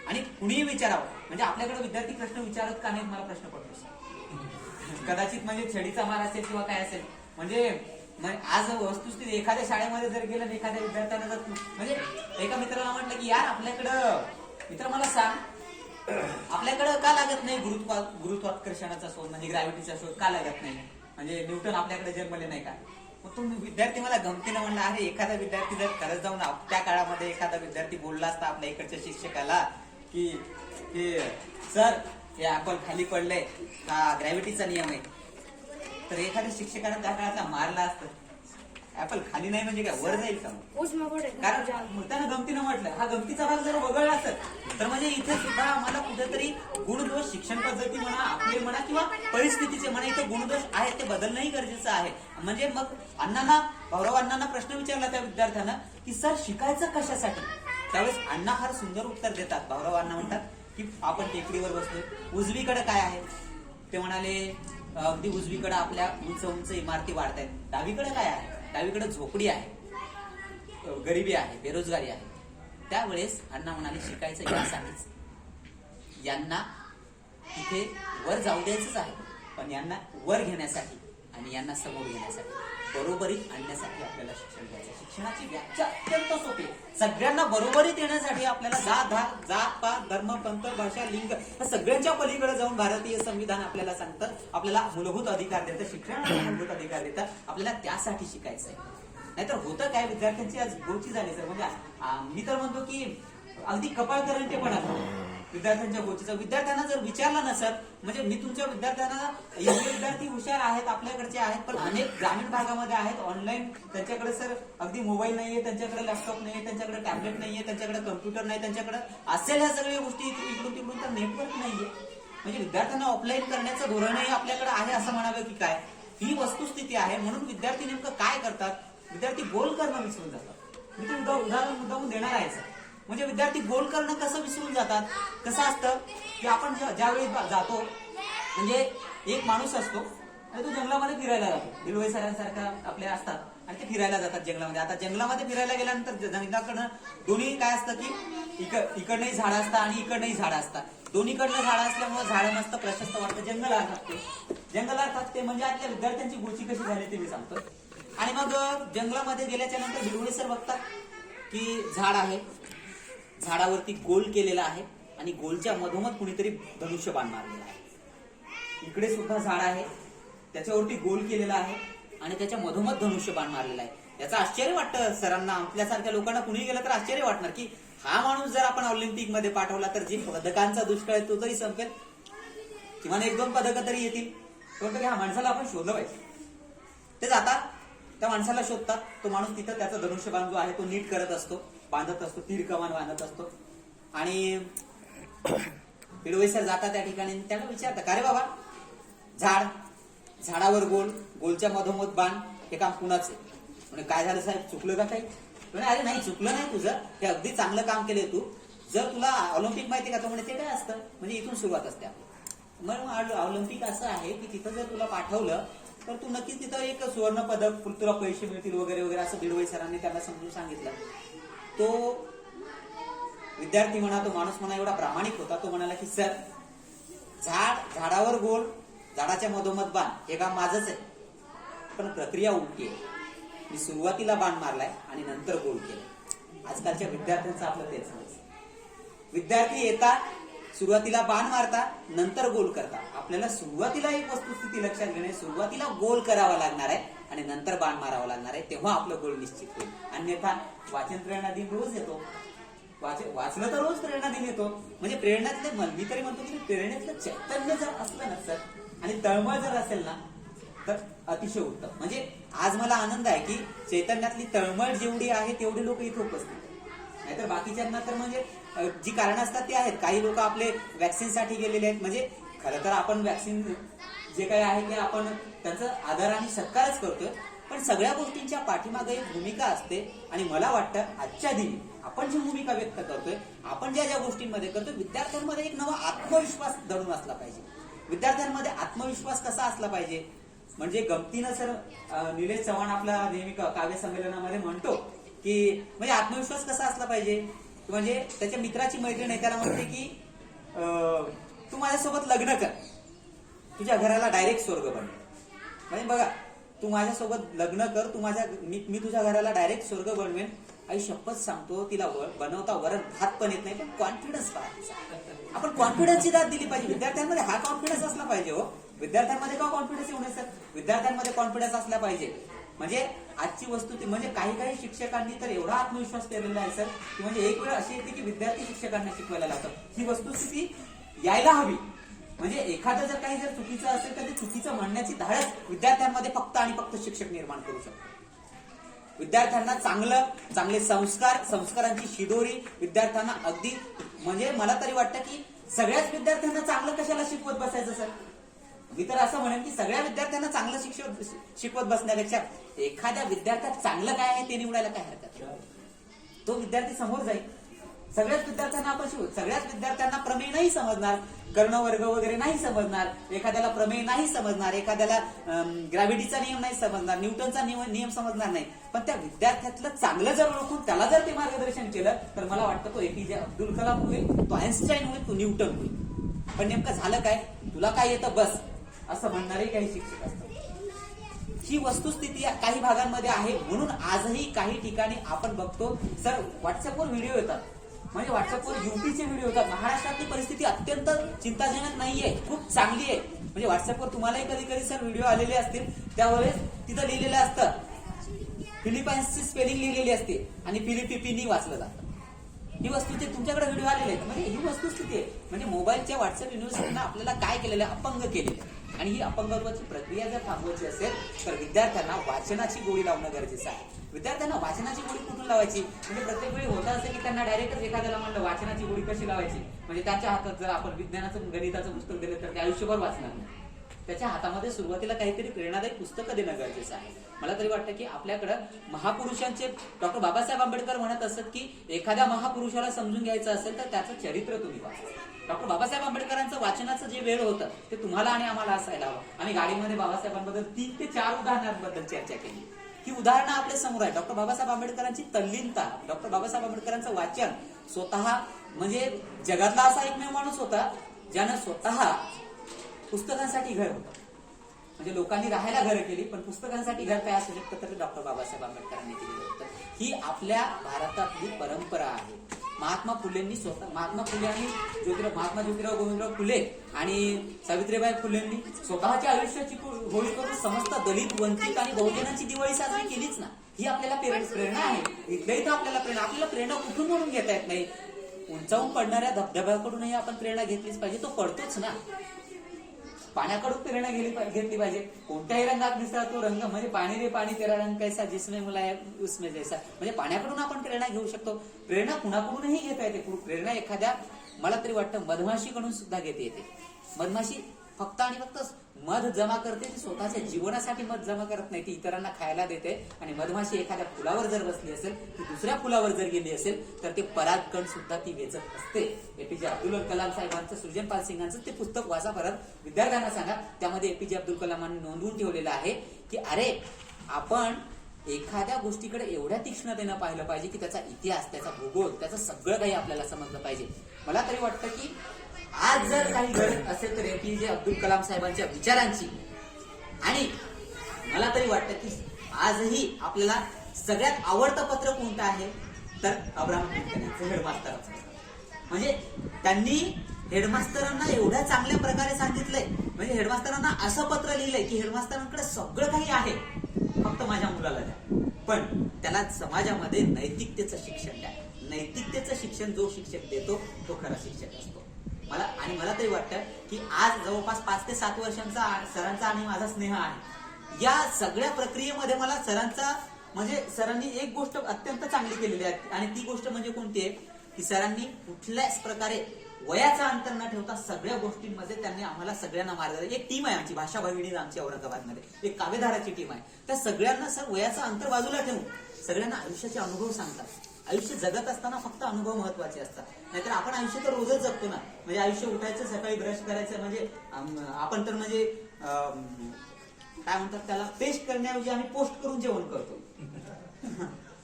आणि कुणीही विचारावं म्हणजे आपल्याकडे विद्यार्थी प्रश्न विचारत का नाहीत मला प्रश्न पडतो. कदाचित म्हणजे छडीचा मार असेल किंवा काय असेल. म्हणजे आज वस्तुस्थिती एखाद्या शाळेमध्ये जर गेलं एखाद्या विद्यार्थ्यानं जर म्हणजे एका मित्राला म्हटलं की यार आपल्याकडं मित्र मला सांग आपल्याकडं का लागत नाही गुरुत्वाकर्षणाचा शोध म्हणजे ग्रॅव्हिटीचा शोध का लागत नाही. म्हणजे न्यूटन आपल्याकडे जन्मले नाही का. मग तो विद्यार्थी मला गमतीनं म्हणला अरे एखादा विद्यार्थी जर खरंच जाऊन त्या काळामध्ये एखादा विद्यार्थी बोलला असता आपल्या इकडच्या शिक्षकाला की सर हे ऍपल खाली पडलंय हा ग्रॅव्हिटीचा नियम आहे तर एखाद्या शिक्षकाने त्या काळातला मारला असतं. ऍपल खाली नाही म्हणजे काय वर जाईल का. कारण त्यानं गमतीनं म्हटलं हा गमतीचा भाग जर वगळला असेल तर म्हणजे इथे सुद्धा आम्हाला कुठेतरी गुणदोष शिक्षण पद्धती म्हणा आपले म्हणा किंवा परिस्थितीचे म्हणा इथे गुणदोष आहेत ते बदलणंही गरजेचं आहे. म्हणजे मग भाऊराव अण्णांना प्रश्न विचारला त्या विद्यार्थ्यानं की सर शिकायचं कशासाठी. त्यावेळेस अण्णा फार सुंदर उत्तर देतात. भाऊराव अण्णा म्हणतात की आपण टेकडीवर बसलोय उजवीकडे काय आहे. ते म्हणाले अगदी उजवीकडे आपल्या उंच उंच इमारती वाढत आहेत. डावीकडे काय आहे. डावीकडे झोपडी आहे गरिबी आहे बेरोजगारी आहे. त्यावेळेस अण्णा म्हणाले शिकायचं यासाठीच यांना इथे वर जाऊ द्यायचंच आहे पण यांना वर घेण्यासाठी आणि यांना समोर घेण्यासाठी बरोबरीत आणण्यासाठी आपल्याला शिक्षण घ्यायचं. शिक्षणाची व्याख्या अत्यंत सोपी. सगळ्यांना बरोबरीत येण्यासाठी आपल्याला जात पात धर्म पंथ भाषा लिंग या सगळ्यांच्या पलीकडे जाऊन भारतीय संविधान आपल्याला सांगतं आपल्याला मूलभूत अधिकार देतं शिक्षणाला मूलभूत अधिकार देतं आपल्याला त्यासाठी शिकायचं आहे. नाहीतर होतं काय विद्यार्थ्यांची आज गोची झाली सर. म्हणजे मी तर म्हणतो की अगदी कपाळ करंटे पण विद्यार्थ्यांच्या गोचीचा. विद्यार्थ्यांना जर विचारला ना सर म्हणजे मी तुमच्या विद्यार्थ्यांना एवढे विद्यार्थी हुशार आहेत आपल्याकडचे आहेत पण अनेक ग्रामीण भागामध्ये आहेत ऑनलाईन त्यांच्याकडे सर अगदी मोबाईल नाहीये त्यांच्याकडे लॅपटॉप नाहीये त्यांच्याकडे टॅबलेट नाहीये त्यांच्याकडे कम्प्युटर नाही त्यांच्याकडे असेल ह्या सगळ्या गोष्टी इकडून तिकडून तर नेटवर्क नाहीये. म्हणजे विद्यार्थ्यांना ऑफलाईन करण्याचं धोरणही आपल्याकडे आहे असं म्हणावं की काय. ही वस्तुस्थिती आहे. म्हणून विद्यार्थी नेमकं काय करतात विद्यार्थी गोल करणं विसरून जातात. मी ते उदाहरण मुद्दामून देणार आहे सर. म्हणजे विद्यार्थी गोल करणं कसं विसरून जातात. कसं असतं की आपण ज्यावेळी जातो म्हणजे एक माणूस असतो आणि तो जंगलामध्ये फिरायला जातो. दिलवई सरांसारखा आपले असतात आणि ते फिरायला जातात जंगलामध्ये. आता जंगलामध्ये फिरायला गेल्यानंतर जंगलाकडनं दोन्ही काय असतं की इकडनंही झाडं असतात आणि इकडनंही झाडं असतात. दोन्हीकडनं झाडं असल्यामुळे झाडं मस्त प्रशस्त वाटतं. जंगल अर्थात ते म्हणजे आपल्या विद्यार्थ्यांची गोची कशी झाली ते मी सांगतो. आणि मग जंगलामध्ये गेल्याच्या नंतर दिलवई सर बघतात की झाड आहे झाडावरती गोल केलेला आहे आणि गोलच्या मधोमध कुणीतरी धनुष्यबाण मारलेला आहे. इकडे सुद्धा झाड आहे त्याच्यावरती गोल केलेला आहे आणि त्याच्या मधोमध धनुष्यबाण मारलेला आहे. याचं आश्चर्य वाटतं सरांना आपल्यासारख्या लोकांना कुणी गेलं तर आश्चर्य वाटणार की हा माणूस जर आपण ऑलिम्पिक मध्ये पाठवला तर जे पदकांचा दुष्काळ आहे तो तरी संपेल किमान 1-2 पदकं तरी येतील. तो ह्या माणसाला आपण शोधलं पाहिजे. ते जातात त्या माणसाला शोधतात. तो माणूस तिथं त्याचा धनुष्यबाण जो आहे तो नीट करत असतो बांधत असतो तीर कमान बांधत असतो. आणि दिलवई सर जातात त्या ठिकाणी त्याला विचारतात का रे बाबा झाडावर गोलच्या मधोमध बाण हे काम कुणाच आहे. म्हणजे काय झालं साहेब चुकलं का काही. अरे नाही चुकलं नाही तुझं हे अगदी चांगलं काम केलंय तू. जर तुला ऑलिम्पिक माहिती का तो म्हणजे ते काय असतं म्हणजे इथून सुरुवात असते. मग ऑलिम्पिक असं आहे की तिथं जर तुला पाठवलं तर तू नक्कीच तिथं एक सुवर्ण पदक तुला पैसे मिळतील वगैरे वगैरे असं दिलवई सरांनी त्यांना समजून सांगितलं. तो विद्यार्थी म्हणा तो माणूस म्हणा एवढा प्रामाणिक होता. तो म्हणाला की सर झाडावर गोल झाडाच्या मधोमध बाण हे काम माझंच आहे पण प्रक्रिया उलटी आहे. मी सुरुवातीला बाण मारलाय आणि नंतर गोल केलं. आजकालच्या विद्यार्थ्यांचं आपलं तेच विद्यार्थी येतात सुरुवातीला बाण मारता नंतर गोल करता. आपल्याला सुरुवातीला एक वस्तुस्थिती लक्षात घेणे सुरुवातीला गोल करावा लागणार आहे आणि नंतर बाण मारावा लागणार आहे तेव्हा आपलं गोल निश्चित होईल. अन्यथा वाचन प्रेरणा दिन रोज येतो वाचलं तर रोज प्रेरणा दिन येतो. म्हणजे प्रेरणातले मी तरी म्हणतो की प्रेरणेतलं चैतन्य जर असलं ना सर आणि तळमळ जर असेल ना तर अतिशय उत्तम. म्हणजे आज मला आनंद आहे की चैतन्यातली तळमळ जेवढी आहे तेवढे लोक इथे उपस्थित आहेत. नाहीतर बाकीच्यांना तर म्हणजे जी कारण असतात ती आहेत. काही लोक आपले वॅक्सिनसाठी गेलेले आहेत. म्हणजे खरं तर आपण वॅक्सिन जे काही आहे ते आपण त्यांचा आदर आणि सत्कारच करतोय, पण सगळ्या गोष्टींच्या पाठीमागे एक भूमिका असते. आणि मला वाटतं आजच्या दिनी आपण जी भूमिका व्यक्त करतोय, आपण ज्या ज्या गोष्टींमध्ये करतोय, विद्यार्थ्यांमध्ये एक नवा आत्मविश्वास दडून असला पाहिजे. विद्यार्थ्यांमध्ये आत्मविश्वास कसा असला पाहिजे, म्हणजे गमतीनं सर निलेश चव्हाण आपला नेहमी काव्य संमेलनामध्ये म्हणतो की म्हणजे आत्मविश्वास कसा असला पाहिजे, म्हणजे त्याच्या मित्राची मैत्रीण आहे त्याला म्हणते की तू माझ्यासोबत लग्न कर, तुझ्या घराला डायरेक्ट स्वर्ग बनवेल. म्हणजे बघा, तू माझ्यासोबत लग्न कर, तू मी तुझ्या घराला डायरेक्ट स्वर्ग बनवेन. आई शपथ सांगतो, तिला बनवता वरण भात पण येत नाही, पण कॉन्फिडन्स पाहिजे. आपण कॉन्फिडन्सची दाद दिली पाहिजे. विद्यार्थ्यांमध्ये हा कॉन्फिडन्स असला पाहिजे. हो, विद्यार्थ्यांमध्ये का कॉन्फिडन्स येऊ नये सर? विद्यार्थ्यांमध्ये कॉन्फिडन्स असला पाहिजे. म्हणजे आजची वस्तू म्हणजे काही शिक्षकांनी तर एवढा आत्मविश्वास केलेला आहे सर, की म्हणजे एक वेळ अशी येते की विद्यार्थी शिक्षकांना शिकवायला लागतात. ही वस्तुस्थिती यायला हवी. म्हणजे एखादं जर काही चुकीचं असेल तर ते चुकीचं म्हणण्याची धाडस विद्यार्थ्यांमध्ये फक्त आणि फक्त शिक्षक निर्माण करू शकतो. विद्यार्थ्यांना चांगले संस्कारांची शिदोरी विद्यार्थ्यांना अगदी म्हणजे मला तरी वाटतं की सगळ्याच विद्यार्थ्यांना चांगलं कशाला शिकवत बसायचं सर? मी तर असं म्हणेन की सगळ्या विद्यार्थ्यांना चांगलं शिकवत बसण्यापेक्षा एखाद्या विद्यार्थ्यात चांगलं काय आहे ते निवडायला काय हरकत आहे? तो विद्यार्थी समोर जाईल. सगळ्याच विद्यार्थ्यांना आपण शिकवू. सगळ्याच विद्यार्थ्यांना प्रमेय नाही समजणार, कर्णवर्ग वगैरे नाही समजणार, एखाद्याला प्रमेय नाही समजणार, एखाद्याला ग्रॅव्हिटीचा नियम नाही समजणार, न्यूटनचा नियम समजणार नाही. पण त्या विद्यार्थ्यातलं चांगलं जर ओळखून त्याला जर ते मार्गदर्शन केलं तर मला वाटतं तो एपीजे अब्दुल कलाम होईल, तो आईन्स्टाईन होईल, तो न्यूटन होईल. पण नेमकं झालं काय? तुला काय येतं बस असं म्हणणारे काही शिक्षक असतात. ही वस्तुस्थिती काही भागांमध्ये आहे. म्हणून आजही काही ठिकाणी आपण बघतो सर, व्हॉट्सअपवर व्हिडिओ येतात. म्हणजे व्हॉट्सअपवर युपीचे व्हिडिओ होतात. महाराष्ट्रातली परिस्थिती अत्यंत चिंताजनक नाहीये, खूप चांगली आहे. म्हणजे व्हॉट्सअपवर तुम्हालाही कधी कधी सर व्हिडिओ आलेले असतील, त्यावेळेस तिथं लिहिलेलं असतं फिलिपाईन्सची स्पेलिंग लिहिलेली असते आणि फिलिपिनी वाचलं जातं. ही वस्तुस्थिती तुमच्याकडे व्हिडिओ आलेले आहेत. म्हणजे ही वस्तुस्थिती आहे. म्हणजे मोबाईलच्या व्हॉट्सअप युनिव्हर्सिटीनं आपल्याला काय केलेलं आहे? अपंग केलेलं आहे. आणि ही अपंगत्वाची प्रक्रिया जर थांबवायची असेल तर विद्यार्थ्यांना वाचनाची गोळी लावणं गरजेचं आहे. विद्यार्थ्यांना वाचनाची गोळी कुठून लावायची? म्हणजे प्रत्येक वेळी होतं असं की त्यांना डायरेक्टच एखाद्याला म्हणलं वाचनाची गोळी कशी लावायची, म्हणजे त्याच्या हातात जर आपण विज्ञानाचं गणिताचं पुस्तक दिलं तर ते आयुष्यभर वाचणार नाही. त्याच्या हातामध्ये सुरुवातीला काहीतरी प्रेरणादायी पुस्तकं देणं गरजेचं आहे. मला तरी वाटतं की आपल्याकडं महापुरुषांचे डॉक्टर बाबासाहेब आंबेडकर म्हणत असत की एखाद्या महापुरुषाला समजून घ्यायचं असेल तर त्याचं चरित्र तुम्ही वाचा. डॉक्टर बाबासाहेब आंबेडकरांचं वाचनाचं जे वेळ होतं ते तुम्हाला आणि आम्हाला असायला हवं. आम्ही गाडीमध्ये बाबासाहेबांबद्दल 3 ते 4 उदाहरणांबद्दल चर्चा केली. ही उदाहरणं आपल्या समोर आहे. डॉक्टर बाबासाहेब आंबेडकरांची तल्लीनता, डॉक्टर बाबासाहेब आंबेडकरांचं वाचन, स्वतः म्हणजे जगातला असा एकमेव माणूस होता ज्यानं स्वतः पुस्तकांसाठी घर होतं. म्हणजे लोकांनी राहायला घरं केली, पण पुस्तकांसाठी घर काय असू शकतं तर डॉक्टर बाबासाहेब आंबेडकरांनी केलेलं होतं. ही आपल्या भारतातली परंपरा आहे. महात्मा फुलेंनी स्वतः महात्मा फुले आणि महात्मा ज्योतिराव गोविंदराव फुले आणि सावित्रीबाई फुलेंनी स्वतःच्या आयुष्याची होळी करून समस्त दलित, वंचित आणि बहुजनांची दिवाळी साजरी केलीच ना. ही आपल्याला प्रेरणा आहे. इथल्या इथं आपल्याला प्रेरणा कुठून म्हणून घेता येत नाही. उंचावून पडणाऱ्या धबधब्याकडूनही आपण प्रेरणा घेतलीच पाहिजे. तो पडतोच ना. पाण्याकडून प्रेरणा घेतली पाहिजे. कोणत्याही रंगात दिसला तो रंग, म्हणजे पाणी रे पाणी तेरा रंग कैसा जिसमें मुलायम उसमें जैसा. म्हणजे पाण्याकडून आपण प्रेरणा घेऊ शकतो. प्रेरणा कुणाकडूनही घेता येते. प्रेरणा एखाद्या मला तरी वाटतं मधमाशीकडून सुद्धा घेता येते. मधमाशी फक्त आणि फक्त मध जमा करते, ती स्वतःच्या जीवनासाठी मध जमा करत नाही, ती इतरांना खायला देते. आणि मधमाशी एखाद्या फुलावर जर बसली असेल, ती दुसऱ्या फुलावर जर गेली असेल तर ते परागकण सुद्धा ती वेचत असते. एपीजे अब्दुल कलाम साहेबांचं, सृजनपाल सिंगांचं ते पुस्तक वाचा परत, विद्यार्थ्यांना सांगा. त्यामध्ये एपीजे अब्दुल कलामांनी नोंदवून ठेवलेलं आहे की अरे आपण एखाद्या गोष्टीकडे एवढ्या तीक्ष्णतेनं पाहिलं पाहिजे की त्याचा इतिहास, त्याचा भूगोल, त्याचं सगळं काही आपल्याला समजलं पाहिजे. मला तरी वाटतं की आज जर काही गरज असेल तर एपीजे अब्दुल कलाम साहेबांच्या विचारांची, आणि मला तरी वाटतं की आजही आपल्याला सगळ्यात आवडतं पत्र कोणतं आहे तर अब्राहम लिंकन हेडमास्टरांचं. म्हणजे त्यांनी हेडमास्टरांना एवढ्या चांगल्या प्रकारे सांगितलंय, म्हणजे हेडमास्टरांना असं पत्र लिहिलंय की हेडमास्टरांकडे सगळं काही आहे, फक्त माझ्या मुलाला द्या, पण त्याला समाजामध्ये नैतिकतेचं शिक्षण द्या. नैतिकतेचं शिक्षण जो शिक्षक देतो तो खरा शिक्षक असतो. मला तरी वाटतं की आज जवळपास 5 ते 7 वर्षांचा सरांचा आणि माझा स्नेह आहे. या सगळ्या प्रक्रियेमध्ये मला सरांनी एक गोष्ट अत्यंत चांगली केलेली आहे, आणि ती गोष्ट म्हणजे कोणती आहे की सरांनी कुठल्याच प्रकारे वयाचा अंतर न ठेवता सगळ्या गोष्टींमध्ये त्यांनी आम्हाला सगळ्यांना मार्गदर्शन. एक टीम आहे आमची, भाषा भगिनी आमची औरंगाबादमध्ये, एक काव्यधाराची टीम आहे. त्या सगळ्यांना सर वयाचा अंतर बाजूला ठेवून सगळ्यांना आयुष्याचे अनुभव सांगतात. आयुष्य जगत असताना फक्त अनुभव महत्वाचे असतात. नाहीतर आपण आयुष्य तर रोजच जगतो ना. म्हणजे आयुष्य उठायचं, सकाळी ब्रश करायचं, म्हणजे आपण तर म्हणजे काय म्हणतात त्याला, पेस्ट करण्याऐवजी आम्ही पोस्ट करून जेवण करतो.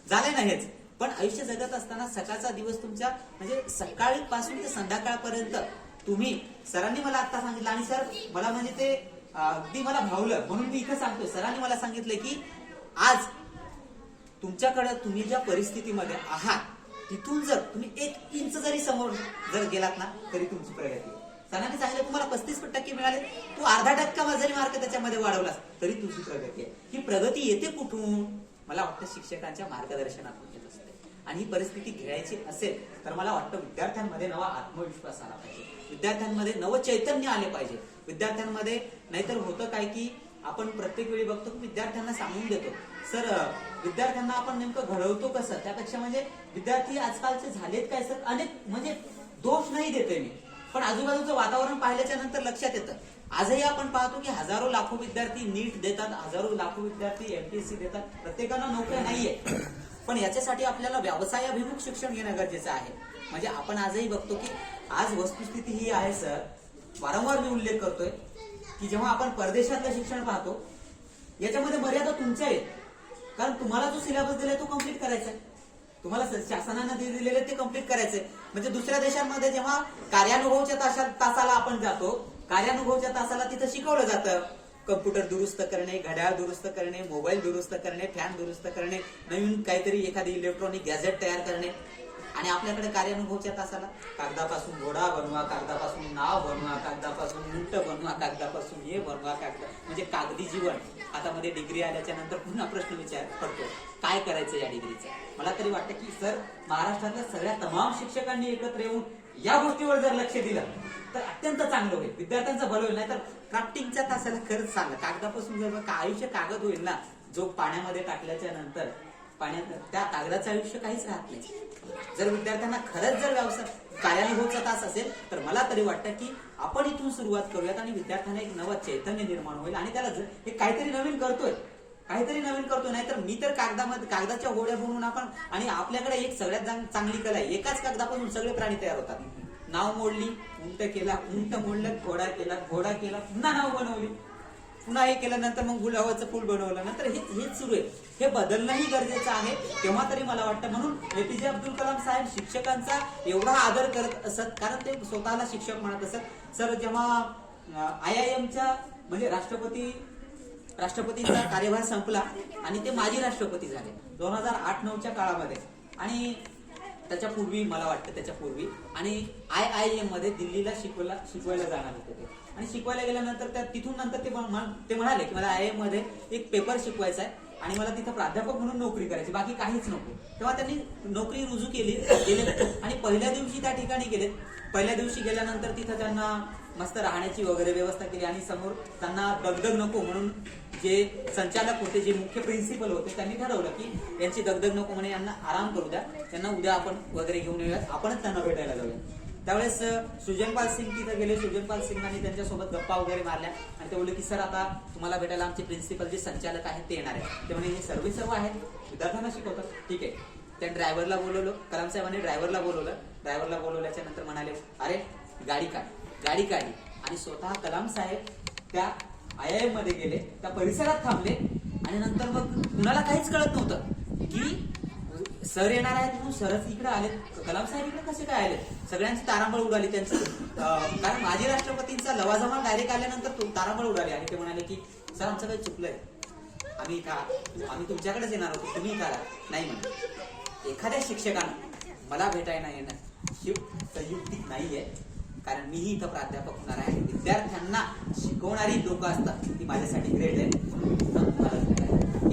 झाले ना हेच. पण आयुष्य जगत असताना सकाळचा दिवस तुमच्या म्हणजे सकाळपासून ते संध्याकाळपर्यंत तुम्ही, सरांनी मला आता सांगितलं आणि सर मला म्हणजे ते अगदी मला भावलं म्हणून मी इथं सांगतोय. सरांनी मला सांगितलं की आज तुमच्याकडे तुम्ही ज्या परिस्थितीमध्ये आहात तिथून जर तुम्ही 1 इंच जरी समोर जर गेलात ना तरी तुमची प्रगती. सरांनी सांगितलं तुम्हाला 35% मिळाले, तू अर्धा टक्का जरी मार्क त्याच्यामध्ये वाढवलास तरी तुझी प्रगती आहे. ही प्रगती येते कुठून? मला वाटतं शिक्षकांच्या मार्गदर्शनातून येत असते. आणि ही परिस्थिती घ्यायची असेल तर मला वाटतं विद्यार्थ्यांमध्ये नवा आत्मविश्वास आला पाहिजे, विद्यार्थ्यांमध्ये नवं चैतन्य आले पाहिजे. विद्यार्थ्यांमध्ये नाहीतर होतं काय की आपण प्रत्येक वेळी बघतो की विद्यार्थ्यांना सांगून देतो सर, विद्यार्थ्यांना आपण नेमकं घडवतो कसं, त्यापेक्षा म्हणजे विद्यार्थी आजकालचे झालेत काय सर, अनेक म्हणजे दोष नाही देतोय मी, पण आजूबाजूचं वातावरण पाहिल्याच्या नंतर लक्षात येतं. आजही आपण पाहतो की हजारो लाखो विद्यार्थी नीट देतात, हजारो लाखो विद्यार्थी एमपीएससी देतात, प्रत्येकाला नोकऱ्या नाहीये. पण याच्यासाठी आपल्याला व्यवसायाभिमुख शिक्षण घेणं गरजेचं आहे. म्हणजे आपण आजही बघतो की आज वस्तुस्थिती ही आहे सर, वारंवार मी उल्लेख करतोय की जेव्हा आपण परदेशातलं शिक्षण पाहतो याच्यामध्ये मर्यादा तुमच्या आहेत. कारण तुम्हाला जो सिलेबस दिलाय तो कम्प्लीट करायचा आहे, तुम्हाला शासनानं दिलेले ते कम्प्लीट करायचंय. म्हणजे दुसऱ्या देशांमध्ये जेव्हा कार्यानुभवच्या तासाला आपण जातो, कार्यानुभवच्या तासाला तिथं शिकवलं जातं कम्प्युटर दुरुस्त करणे, घड्याळ दुरुस्त करणे, मोबाईल दुरुस्त करणे, फॅन दुरुस्त करणे, नवीन काहीतरी एखादी इलेक्ट्रॉनिक गॅझेट तयार करणे. आणि आपल्याकडे कार्यानुभवच्या तासाला कागदापासून घोडा बनवा, कागदापासून नाव बनवा, कागदापासून उंट बनवा, कागदापासून हे बनवा, म्हणजे कागदी जीवन. आता मध्ये डिग्री आल्याच्या नंतर पुन्हा प्रश्न विचार पडतो काय करायचं या डिग्रीचा. मला तरी वाटतं की सर महाराष्ट्रातल्या सगळ्या तमाम शिक्षकांनी एकत्र येऊन या गोष्टीवर जर लक्ष दिलं तर अत्यंत चांगलं होईल, विद्यार्थ्यांचं भलं होईल. नाहीतर क्राफ्टिंगच्या तासाला खरंच चांगलं, कागदापासून जर आयुष्य कागद होईल ना, जो पाण्यामध्ये टाकल्याच्या नंतर पाण्यात त्या कागदाचं आयुष्य काहीच राहत नाही. जर विद्यार्थ्यांना खरंच जर व्यवसाय कार्यानुभवचा तास असेल तर मला तरी वाटतं की आपण इथून सुरुवात करूयात आणि विद्यार्थ्यांना एक नवं चैतन्य निर्माण होईल. आणि त्याला हे काहीतरी नवीन करतोय, नाहीतर मी तर कागदाच्या गोळ्या बनवून आपण, आणि आपल्याकडे एक सगळ्यात चांगली कला आहे, एकाच कागदापासून सगळे प्राणी तयार होतात. नाव मोडली, उंट केला, उंट मोडलं, घोडा केला, पुन्हा नाव बनवली, पुन्हा हे केल्यानंतर मग गुलाबाचं फुल बनवलं, नंतर हेच सुरू आहे. हे बदलणंही गरजेचं आहे. तेव्हा तरी मला वाटतं, म्हणून एपीजे अब्दुल कलाम साहेब शिक्षकांचा एवढा आदर करत असत, कारण ते स्वतःला शिक्षक म्हणत असत. सर जेव्हा IIMच्या म्हणजे राष्ट्रपतींचा कार्यभार संपला आणि ते माजी राष्ट्रपती झाले 2008-9च्या काळामध्ये, आणि त्याच्यापूर्वी मला वाटतं त्याच्यापूर्वी, आणि IIM मध्ये दिल्लीला शिकवायला जाणार होते ते. आणि शिकवायला गेल्यानंतर तिथून नंतर ते म्हणाले की मला IIM मध्ये एक पेपर शिकवायचा आहे आणि मला तिथं प्राध्यापक म्हणून नोकरी करायची, बाकी काहीच नको. तेव्हा त्यांनी नोकरी रुजू गेले आणि पहिल्या दिवशी त्या ठिकाणी गेले. पहिल्या दिवशी गेल्यानंतर तिथं त्यांना मस्त राहण्याची वगैरे व्यवस्था केली आणि समोर त्यांना दगदग नको म्हणून जे संचालक होते, जे मुख्य प्रिन्सिपल होते, त्यांनी ठरवलं की यांची दगदग नको म्हणे, यांना आराम करू द्या, त्यांना उद्या आपण वगैरे घेऊन येऊयात, आपणच त्यांना भेटायला जाऊया. त्यावेळेस सुजनपाल सिंग तिथे गेले. सुजनपाल सिंगांनी त्यांच्यासोबत गप्पा वगैरे मारल्या आणि ते बोलले की सर आता तुम्हाला भेटायला आमचे प्रिन्सिपल जे संचालक आहेत ते येणार आहे. ते म्हणे हे सर्व आहेत, विद्यार्थ्यांना शिकवतात. ठीक आहे. त्या ड्रायव्हरला बोलवलं, कलाम साहेबांनी ड्रायव्हरला बोलवलं. ड्रायव्हरला बोलवल्याच्या नंतर म्हणाले अरे गाडी काढली आणि स्वतः कलाम साहेब त्या IIM मध्ये गेले, त्या परिसरात थांबले आणि नंतर मग कुणाला काहीच कळत नव्हतं की सर येणार आहेत म्हणून सरच इकडे आले, कलाम साहेब इकडे कसे काय आले. सगळ्यांची तारांबळ उडाली त्यांचं, कारण माजी राष्ट्रपतींचा लवाजमा डायरेक्ट आल्यानंतर तारांबळ उडाली आणि ते म्हणाले की सर आमचं काही चुकलंय, आम्ही तुमच्याकडेच येणार होतो, तुम्ही इथं आला नाही. म्हणून एखाद्या शिक्षकानं मला भेटायला येणं संयुक्तिक नाहीये, कारण मीही इथं प्राध्यापक होणार आहे आणि विद्यार्थ्यांना शिकवणारी लोक असतात ती माझ्यासाठी ग्रेट आहे.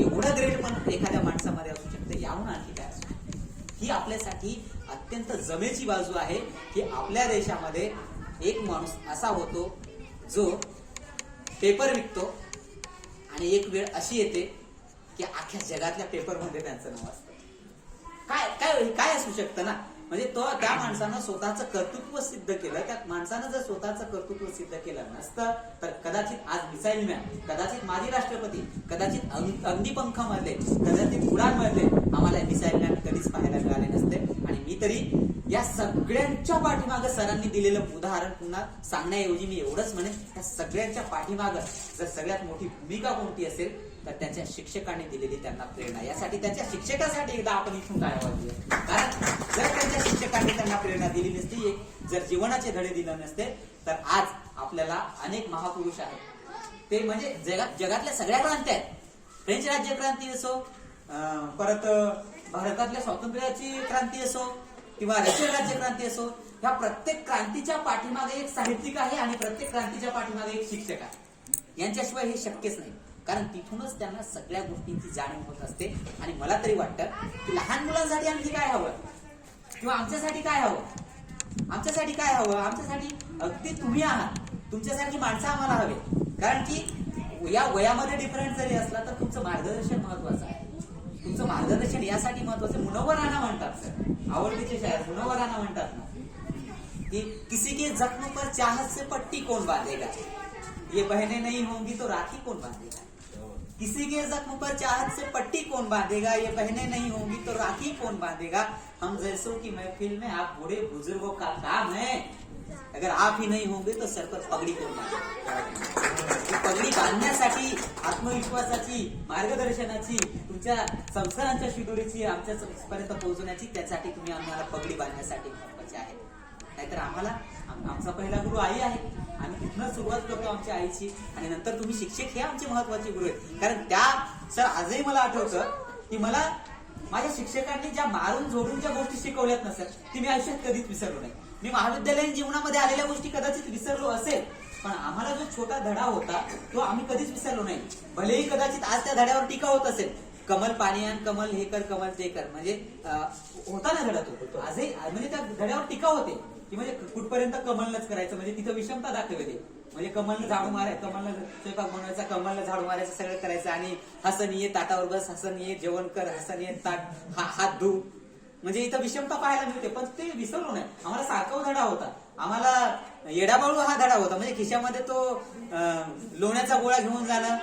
एवढं ग्रेट पण एखाद्या माणसामध्ये असू शकते, याहून आणखी काय असू शकते. ही आपल्यासाठी अत्यंत जमेची बाजू आहे की आपल्या देशामध्ये एक माणूस असा होतो जो पेपर विकतो आणि एक वेळ अशी येते की अख्ख्या जगातल्या पेपरमध्ये त्यांचं नाव असतं. काय असू शकतं ना. म्हणजे तो त्या माणसानं स्वतःचं कर्तृत्व सिद्ध केलं. त्या माणसानं जर स्वतःचं कर्तृत्व सिद्ध केलं नसतं तर कदाचित आज मिसाईल मॅन, कदाचित माजी राष्ट्रपती, कदाचित अग्निपंख मधले, कदाचित उडानमधले आम्हाला मिसाईल मॅन कधीच पाहायला मिळाले नसते. आणि मी तरी या सगळ्यांच्या पाठीमागं सरांनी दिलेलं उदाहरण पुन्हा सांगण्याऐवजी मी एवढंच म्हणेन, त्या सगळ्यांच्या पाठीमागं जर सगळ्यात मोठी भूमिका कोणती असेल तर त्यांच्या शिक्षकांनी दिलेली त्यांना प्रेरणा. यासाठी त्यांच्या शिक्षकासाठी एकदा आपण इथून काय वाजूया. कारण जर त्यांच्या शिक्षकांनी त्यांना प्रेरणा दिली नसती, जर जीवनाचे धडे दिले नसते तर आज आपल्याला अनेक महापुरुष आहेत. ते म्हणजे जगातल्या सगळ्या क्रांती आहेत. फ्रेंच राज्य क्रांती असो, परत भारतातल्या स्वातंत्र्याची क्रांती असो किंवा रशियन राज्य क्रांती असो, ह्या प्रत्येक क्रांतीच्या पाठीमागे एक साहित्यिक आहे आणि प्रत्येक क्रांतीच्या पाठीमागे एक शिक्षक आहे. यांच्याशिवाय हे शक्यच नाही. कारण तिथूनच त्यांना सगळ्या गोष्टींची जाणीव होत असते. आणि मला तरी वाटतं की लहान मुलांसाठी आणखी काय हवं किंवा आमच्यासाठी काय हवं, आमच्यासाठी काय हवं, आमच्यासाठी अगदी तुम्ही आहात. तुमच्यासारखी माणसं आम्हाला हवे. कारण की या वयामध्ये डिफरन्स जरी असला तर तुमचं मार्गदर्शन महत्वाचं आहे. तुमचं मार्गदर्शन यासाठी महत्वाचं. मुनव्वराना म्हणतात सर, आवडतीचे शायर मुनव्वराना म्हणतात ना की किसी के जख्म पर चाहत से पट्टी कौन बांधेगा, ये बहनें नहीं होंगी तो राखी कौन बांधेगा. किसी के जख्म पर चाहत से पट्टी कौन बांधेगा, ये बहनें नहीं होंगी तो राखी कौन बांधेगा. हम जैसों की महफिल में आप बूढ़े बुजुर्गों का काम है, अगर आप ही नहीं होंगे तो सर पर पगड़ी कौन बांधेगा. पगडी बांधण्यासाठी आत्मविश्वासाची, मार्गदर्शनाची, तुमच्या संस्कारांच्या शिदोरीची आमच्यापर्यंत पोहोचण्याची, त्यासाठी तुम्ही आम्हाला पगडी बांधण्यासाठी महत्वाचे आहे. नाहीतर आम्हाला आमचा पहिला गुरु आई आहे. आम्ही तिथूनच सुरुवात करतो आमच्या आईची. आणि नंतर तुम्ही शिक्षक हे आमचे महत्वाचे गुरु आहेत. कारण त्या सर आजही मला आठवतं की मला माझ्या शिक्षकांनी ज्या मारून झोडून ज्या गोष्टी शिकवल्यात ना सर, ती मी आयुष्यात कधीच विसरलो नाही. मी महाविद्यालयीन जीवनामध्ये आलेल्या गोष्टी कदाचित विसरलो असेल, पण आम्हाला जो छोटा धडा होता तो आम्ही कधीच विसरलो नाही. भलेही कदाचित आज त्या धड्यावर टीका होत असेल, कमल पाणी आण, कमल हे कर, कमल ते कर, म्हणजे होता ना धडा तो आजही. म्हणजे त्या धड्यावर टीका होते की म्हणजे कुठपर्यंत कमलनच करायचं, म्हणजे तिथं विषमता दाखवली. म्हणजे कमलनं झाडू मारायचं, कमलनं स्वयंपाक बनवायचा, कमलनं झाडू मारायचं, सगळं करायचं. आणि हसन ये ताटावर बस, हसन ये जेवण कर, हसन ये ताट हात धू, म्हणजे इथं विषमता पाहायला मिळते. पण ते विसरलो नाही. आम्हाला सारखा धडा होता. आम्हाला येडाबाळू हा धडा होता. म्हणजे खिशामध्ये तो लोण्याचा गोळा घेऊन जाणं,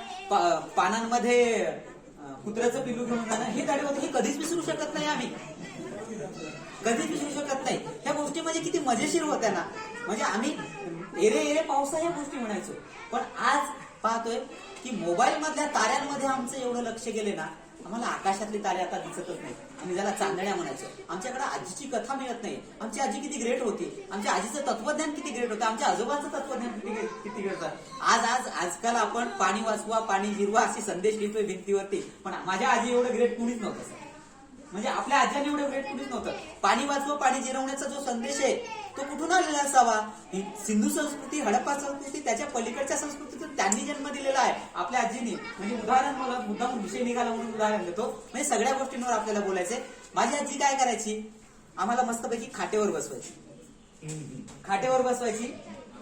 पानांमध्ये कुत्र्याचं पिल्लू घेऊन जाणं, हे धडे होते. हे कधीच विसरू शकत नाही आम्ही, कधीच विसरू शकत नाही. ह्या गोष्टी म्हणजे किती मजेशीर होत्या ना. म्हणजे आम्ही एरे एरे पावसा या गोष्टी म्हणायचो. पण आज पाहतोय की मोबाईल मधल्या ताऱ्यांमध्ये आमचं एवढं लक्ष गेले ना, आम्हाला आकाशातले तारे आता दिसतच नाही. आम्ही ज्याला चांदण्या म्हणायचो. आमच्याकडे आजीची कथा मिळत नाही. आमची आजी किती ग्रेट होती, आमच्या आजीचं तत्वज्ञान किती ग्रेट होतं, आमच्या आजोबांचं तत्वज्ञान किती ग्रेट होतं. आजकाल आपण पाणी वाचवा, पाणी जिरवा असे संदेश लिहितोय भिंतीवरती, पण माझ्या आजी एवढं ग्रेट कुणीच नव्हतं सर. म्हणजे आपल्या आज्याने एवढं ग्रेट कुणीच नव्हतं. पाणी वाचवा, पाणी जिरवण्याचा जो संदेश आहे तो कुठून आलेला असावा. सिंधू संस्कृती, हडप्पा संस्कृती, त्याच्या पलीकडच्या संस्कृतीतून त्यांनी जन्म दिलेला आहे आपल्या आजीने. म्हणजे उदाहरण, मला मुद्दाम विषय निघाला म्हणून उदाहरण देतो. म्हणजे सगळ्या गोष्टींवर आपल्याला बोलायचंय. माझी आजी काय करायची, आम्हाला मस्तपैकी खाटेवर बसवायची. खाटेवर बसवायची,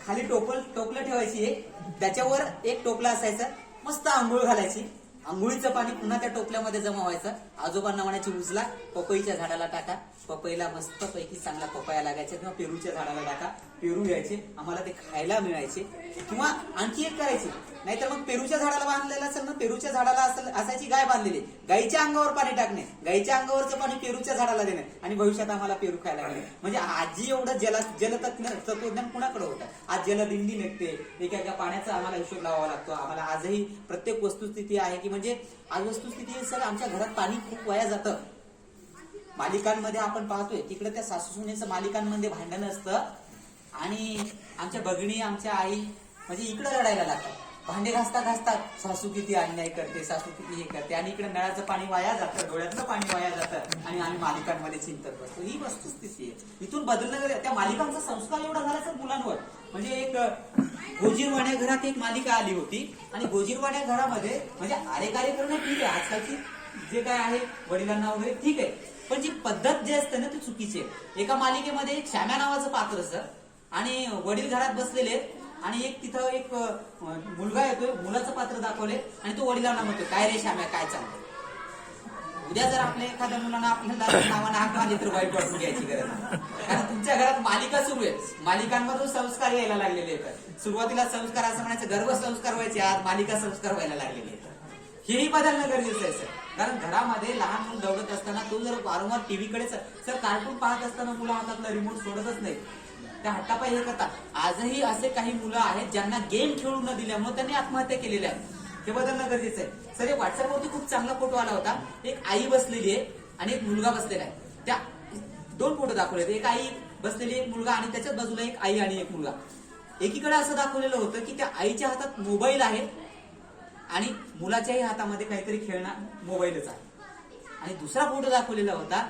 खाली टोपलं ठेवायची, त्याच्यावर एक टोपला असायचा, मस्त आंघोळ घालायची. आंघोळीचं पाणी पुन्हा त्या टोपल्यामध्ये जमा व्हायचं. आजोबांना म्हणायची उचला, पपईच्या झाडाला टाका. पपईला मस्त पैकी चांगला पपया लागायचा. किंवा पेरूच्या झाडाला टाका, पेरू यायचे. आम्हाला ते खायला मिळायचे. किंवा आणखी एक करायची, नाहीतर मग पेरूच्या झाडाला बांधलेलं असेल ना, पेरूच्या झाडाला असायची गाय बांधलेली, गायीच्या अंगावर पाणी टाकणे, गायीच्या अंगावरचं पाणी पेरूच्या झाडाला देणे आणि भविष्यात आम्हाला पेरू खायला मिळेल. म्हणजे आजी एवढं जलतत्वज्ञान कुणाकडे होतं. आज जलदिंडी निघते, एका पाण्याचा आम्हाला हिशोब लावावा लागतो. आम्हाला आजही प्रत्येक वस्तुस्थिती आहे की म्हणजे आज वस्तुस्थिती सर आमच्या घरात पाणी खूप वाया जातं. मालिकांमध्ये आपण पाहतोय तिकडे त्या सासू सुनेचं मालिकांमध्ये भांडण असतं आणि आमच्या भगिनी, आमच्या आई म्हणजे इकडे रडायला लागतात. भांडे घासतात, सासू किती अन्याय करते, सासू किती हे करते, आणि इकडे नळाचं पाणी वाया जातं, डोळ्यातलं पाणी वाया जातं आणि आम्ही मालिकांमध्ये चिंतत बसतो. ही वस्तुस्थिती आहे. इथून बदलणं गेलं. त्या मालिकांचा संस्कार एवढा झाला सर मुलांवर. म्हणजे एक गोजीरवाण्या घरात एक मालिका आली होती आणि गोजीरवाण्या घरामध्ये म्हणजे आरेकारे करणं ठीक आहे, आजकालची जे काय आहे वडिलांना वगैरे ठीक आहे, पण जी पद्धत जे असते ना ती चुकीची आहे. एका मालिकेमध्ये एक श्याम्या नावाचं पात्र सर आणि वडील घरात बसलेले आणि एक तिथं एक मुलगा येतोय, मुलाचं पात्र दाखवले आणि तो वडिलांना म्हणतो, काय रे श्याम्या काय चाललंय. उद्या जर आपल्या एखाद्या मुलांना आपल्याला नावानं हाक मारली तर वाईट वाटून घ्यायची गरज नाही. कारण तुमच्या घरात मालिका सुरू आहे, मालिकांमधून संस्कार यायला लागलेले आहेत. सुरुवातीला संस्कार असं म्हणायचं गर्भ संस्कार व्हायचे, आज मालिका संस्कार व्हायला लागलेले आहेत. हेही बदलणं गरजेचं आहे सर. कारण घरामध्ये लहान मुलं दौडत असताना तो जर वारंवार टीव्हीकडे सर कार्टून पाहत असताना मुलं हातातला रिमोट सोडतच नाही, त्या हट्टापायी हे करतात. आजही असे काही मुलं आहेत ज्यांना गेम खेळू न दिल्यामुळे त्यांनी आत्महत्या केलेल्या आहेत. हे बदलणं गरजेचं आहे सर. हे व्हॉट्सअपवरती खूप चांगला फोटो आला होता. एक आई बसलेली आहे आणि एक मुलगा बसलेला आहे. त्या 2 फोटो दाखवले, एक आई बसलेली, एक मुलगा, आणि त्याच्याच बाजूला एक आई आणि एक मुलगा. एकीकडे असं दाखवलेलं होतं की त्या आईच्या हातात मोबाईल आहे आणि मुलाच्याही हातामध्ये काहीतरी खेळणार मोबाईलच आहे. आणि दुसरा फोटो दाखवलेला होता,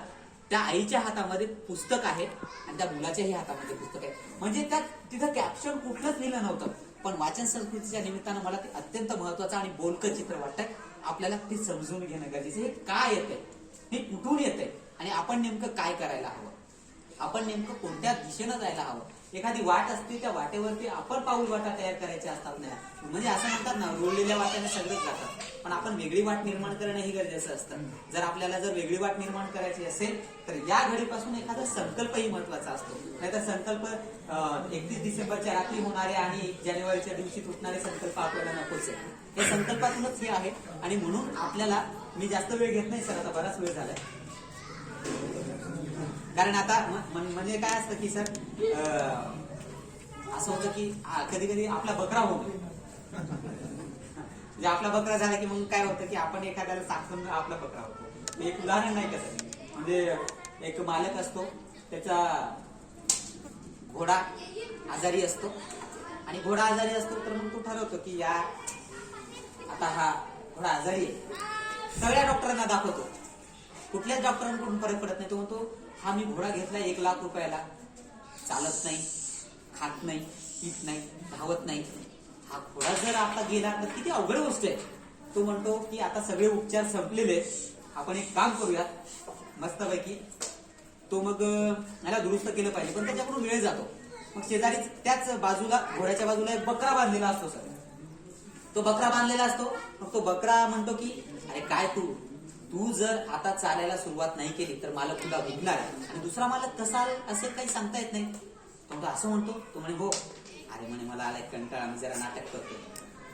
त्या आईच्या हातामध्ये पुस्तक आहे आणि त्या मुलाच्याही हातामध्ये पुस्तक आहे. म्हणजे त्या तिथं कॅप्शन कुठलंच लिहिलं नव्हतं, पण वाचन संस्कृतीच्या निमित्तानं मला ते अत्यंत महत्वाचं आणि बोलकं चित्र वाटतंय. आपल्याला ते समजून घेणं गरजेचं. हे काय येतंय, हे कुठून येतंय आणि आपण नेमकं काय करायला हवं, आपण नेमकं कोणत्या दिशेनं जायला हवं. एखादी वाट असते, त्या वाटेवरती आपण पाऊल वाटा तयार करायच्या असतात नाही. म्हणजे असं म्हणतात ना, रोडलेल्या वाट्याने सगळेच जातात, पण आपण वेगळी वाट निर्माण करणं हे गरजेचं असतं. जर आपल्याला वेगळी वाट निर्माण करायची असेल तर या घडीपासून एखादा संकल्पही महत्वाचा असतो. नाहीतर संकल्प 31 डिसेंबरच्या रात्री होणारे आणि 1 जानेवारीच्या दिवशी तुटणारे संकल्प आपल्याला नकोच आहे. हे संकल्पातूनच हे आहे. आणि म्हणून आपल्याला, मी जास्त वेळ घेत नाही सर, आता बराच वेळ झालाय. कारण आता म्हणजे काय असतं की सर, असं होतं की कधी कधी आपला बकरा होतो. म्हणजे आपला बकरा झाला की मग काय होतं की आपण एखाद्याला सांगून आपला बकरा होतो. एक उदाहरण नाही का सर, म्हणजे एक मालक असतो, त्याचा घोडा आजारी असतो आणि घोडा आजारी असतो तर मग तो ठरवतो की या आता हा घोडा आजारी आहे, सगळ्या डॉक्टरांना दाखवतो. कुठल्याच डॉक्टरांकडून फरक पडत नाही. तो म्हणतो हा मी घोडा घेतला 1 लाख रुपयाला, चालत नाही, खात नाही, पीत नाही, धावत नाही. हा घोडा जर आता गेला तर किती अवघड गोष्ट आहे. तो म्हणतो की आता सगळे उपचार संपलेले, आपण एक काम करूयात मस्तपैकी. तो मग याला दुरुस्त केलं पाहिजे, पण त्याच्याकडून वेळ जातो. मग शेजारी त्याच बाजूला, घोड्याच्या बाजूला एक बकरा बांधलेला असतो सर. तो बकरा बांधलेला असतो. मग तो बकरा म्हणतो की अरे काय तू जर आता चालायला सुरुवात नाही केली तर मालक तुला विकणार आहे, आणि दुसरा मालक कसा असेल काही सांगता येत नाही. तो असं म्हणतो. तो म्हणे हो, अरे म्हणे मला आलाय कंटाळा, मी जरा नाटक करतो.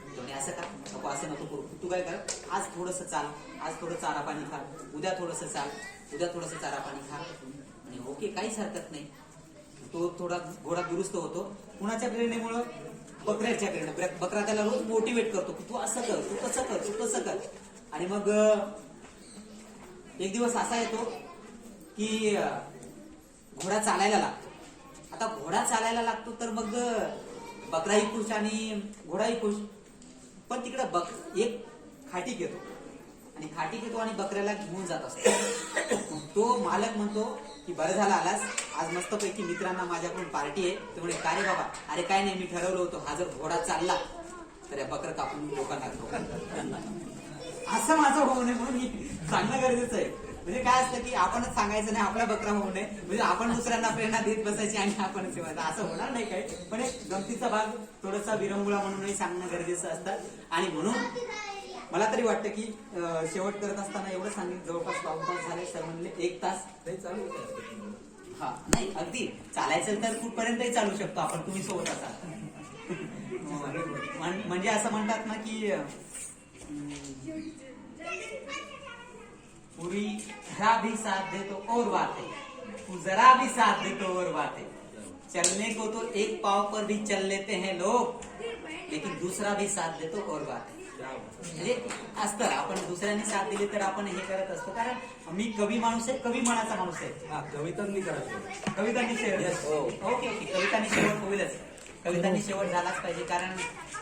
तो म्हणे असं का नको, असं नको करू, तू काय कर, आज थोडंसं चाल, आज थोडं चारा पाणी खा, उद्या थोडंसं चाल, उद्या थोडंसं चारा पाणी खा. म्हणे ओके, काहीच हरकत नाही. तो थोडा घोडा दुरुस्त होतो. कुणाच्या प्रेरणेमुळं, बकऱ्याच्या प्रेरणा. बकरा त्याला रोज मोटिवेट करतो की तू असं कर, तू तसं कर, तू तसं कर. आणि मग एक दिवस असा येतो की घोडा चालायला लागतो. आता घोडा चालायला लागतो तर मग बकराही खुश आणि घोडाही खुश. पण तिकडे एक खाटी घेतो आणि बकऱ्याला घेऊन जात असतो. तो मालक म्हणतो की बरं झालं आलास, आज मस्तपैकी मित्रांना माझ्याकडून पार्टी आहे. ते म्हणे काय रे बाबा, अरे काय नाही, मी ठरवलं होतं हा जर घोडा चालला तर बकरं कापून लोकांना असं माझं होऊ नये म्हणून सांगणं गरजेचं आहे. म्हणजे काय असतं की आपणच सांगायचं नाही आपला बकरा होऊ नये, म्हणजे आपण दुसऱ्यांना प्रेरणा देत बसायची आणि आपणच सेवायचं, असं होणार नाही काही. पण एक गमतीचा भाग, थोडासा विरंगुळा म्हणूनही सांगणं गरजेचं असतं. आणि म्हणून मला तरी वाटतं की शेवट करत असताना एवढं सांगेल, जवळपास 2 तास झाले. सर म्हणले 1 तास चालू. हा नाही, अगदी चालायचं तर कुठपर्यंतही चालू शकतो आपण, तुम्ही सोबत असाल. म्हणजे असं म्हणतात ना की पूरी जरा भी साथ दे तो और बात है, तू जरा भी साथ दे तो और बात है. चलने को तो एक पाव पर भी चल लेते हैं लोग, लेकिन दूसरा भी साथ दे तो और बात है. म्हणजे असतं, आपण दुसऱ्यांनी साथ दिली तर आपण हे करत असतो. कारण मी कवी माणूस आहे, कवी मनाचा माणूस आहे. कवितांनी करायचं, कवितांनी शेवट. ओके, कवितांनी शेवट होईलच, कवितांनी शेवट झालाच पाहिजे. कारण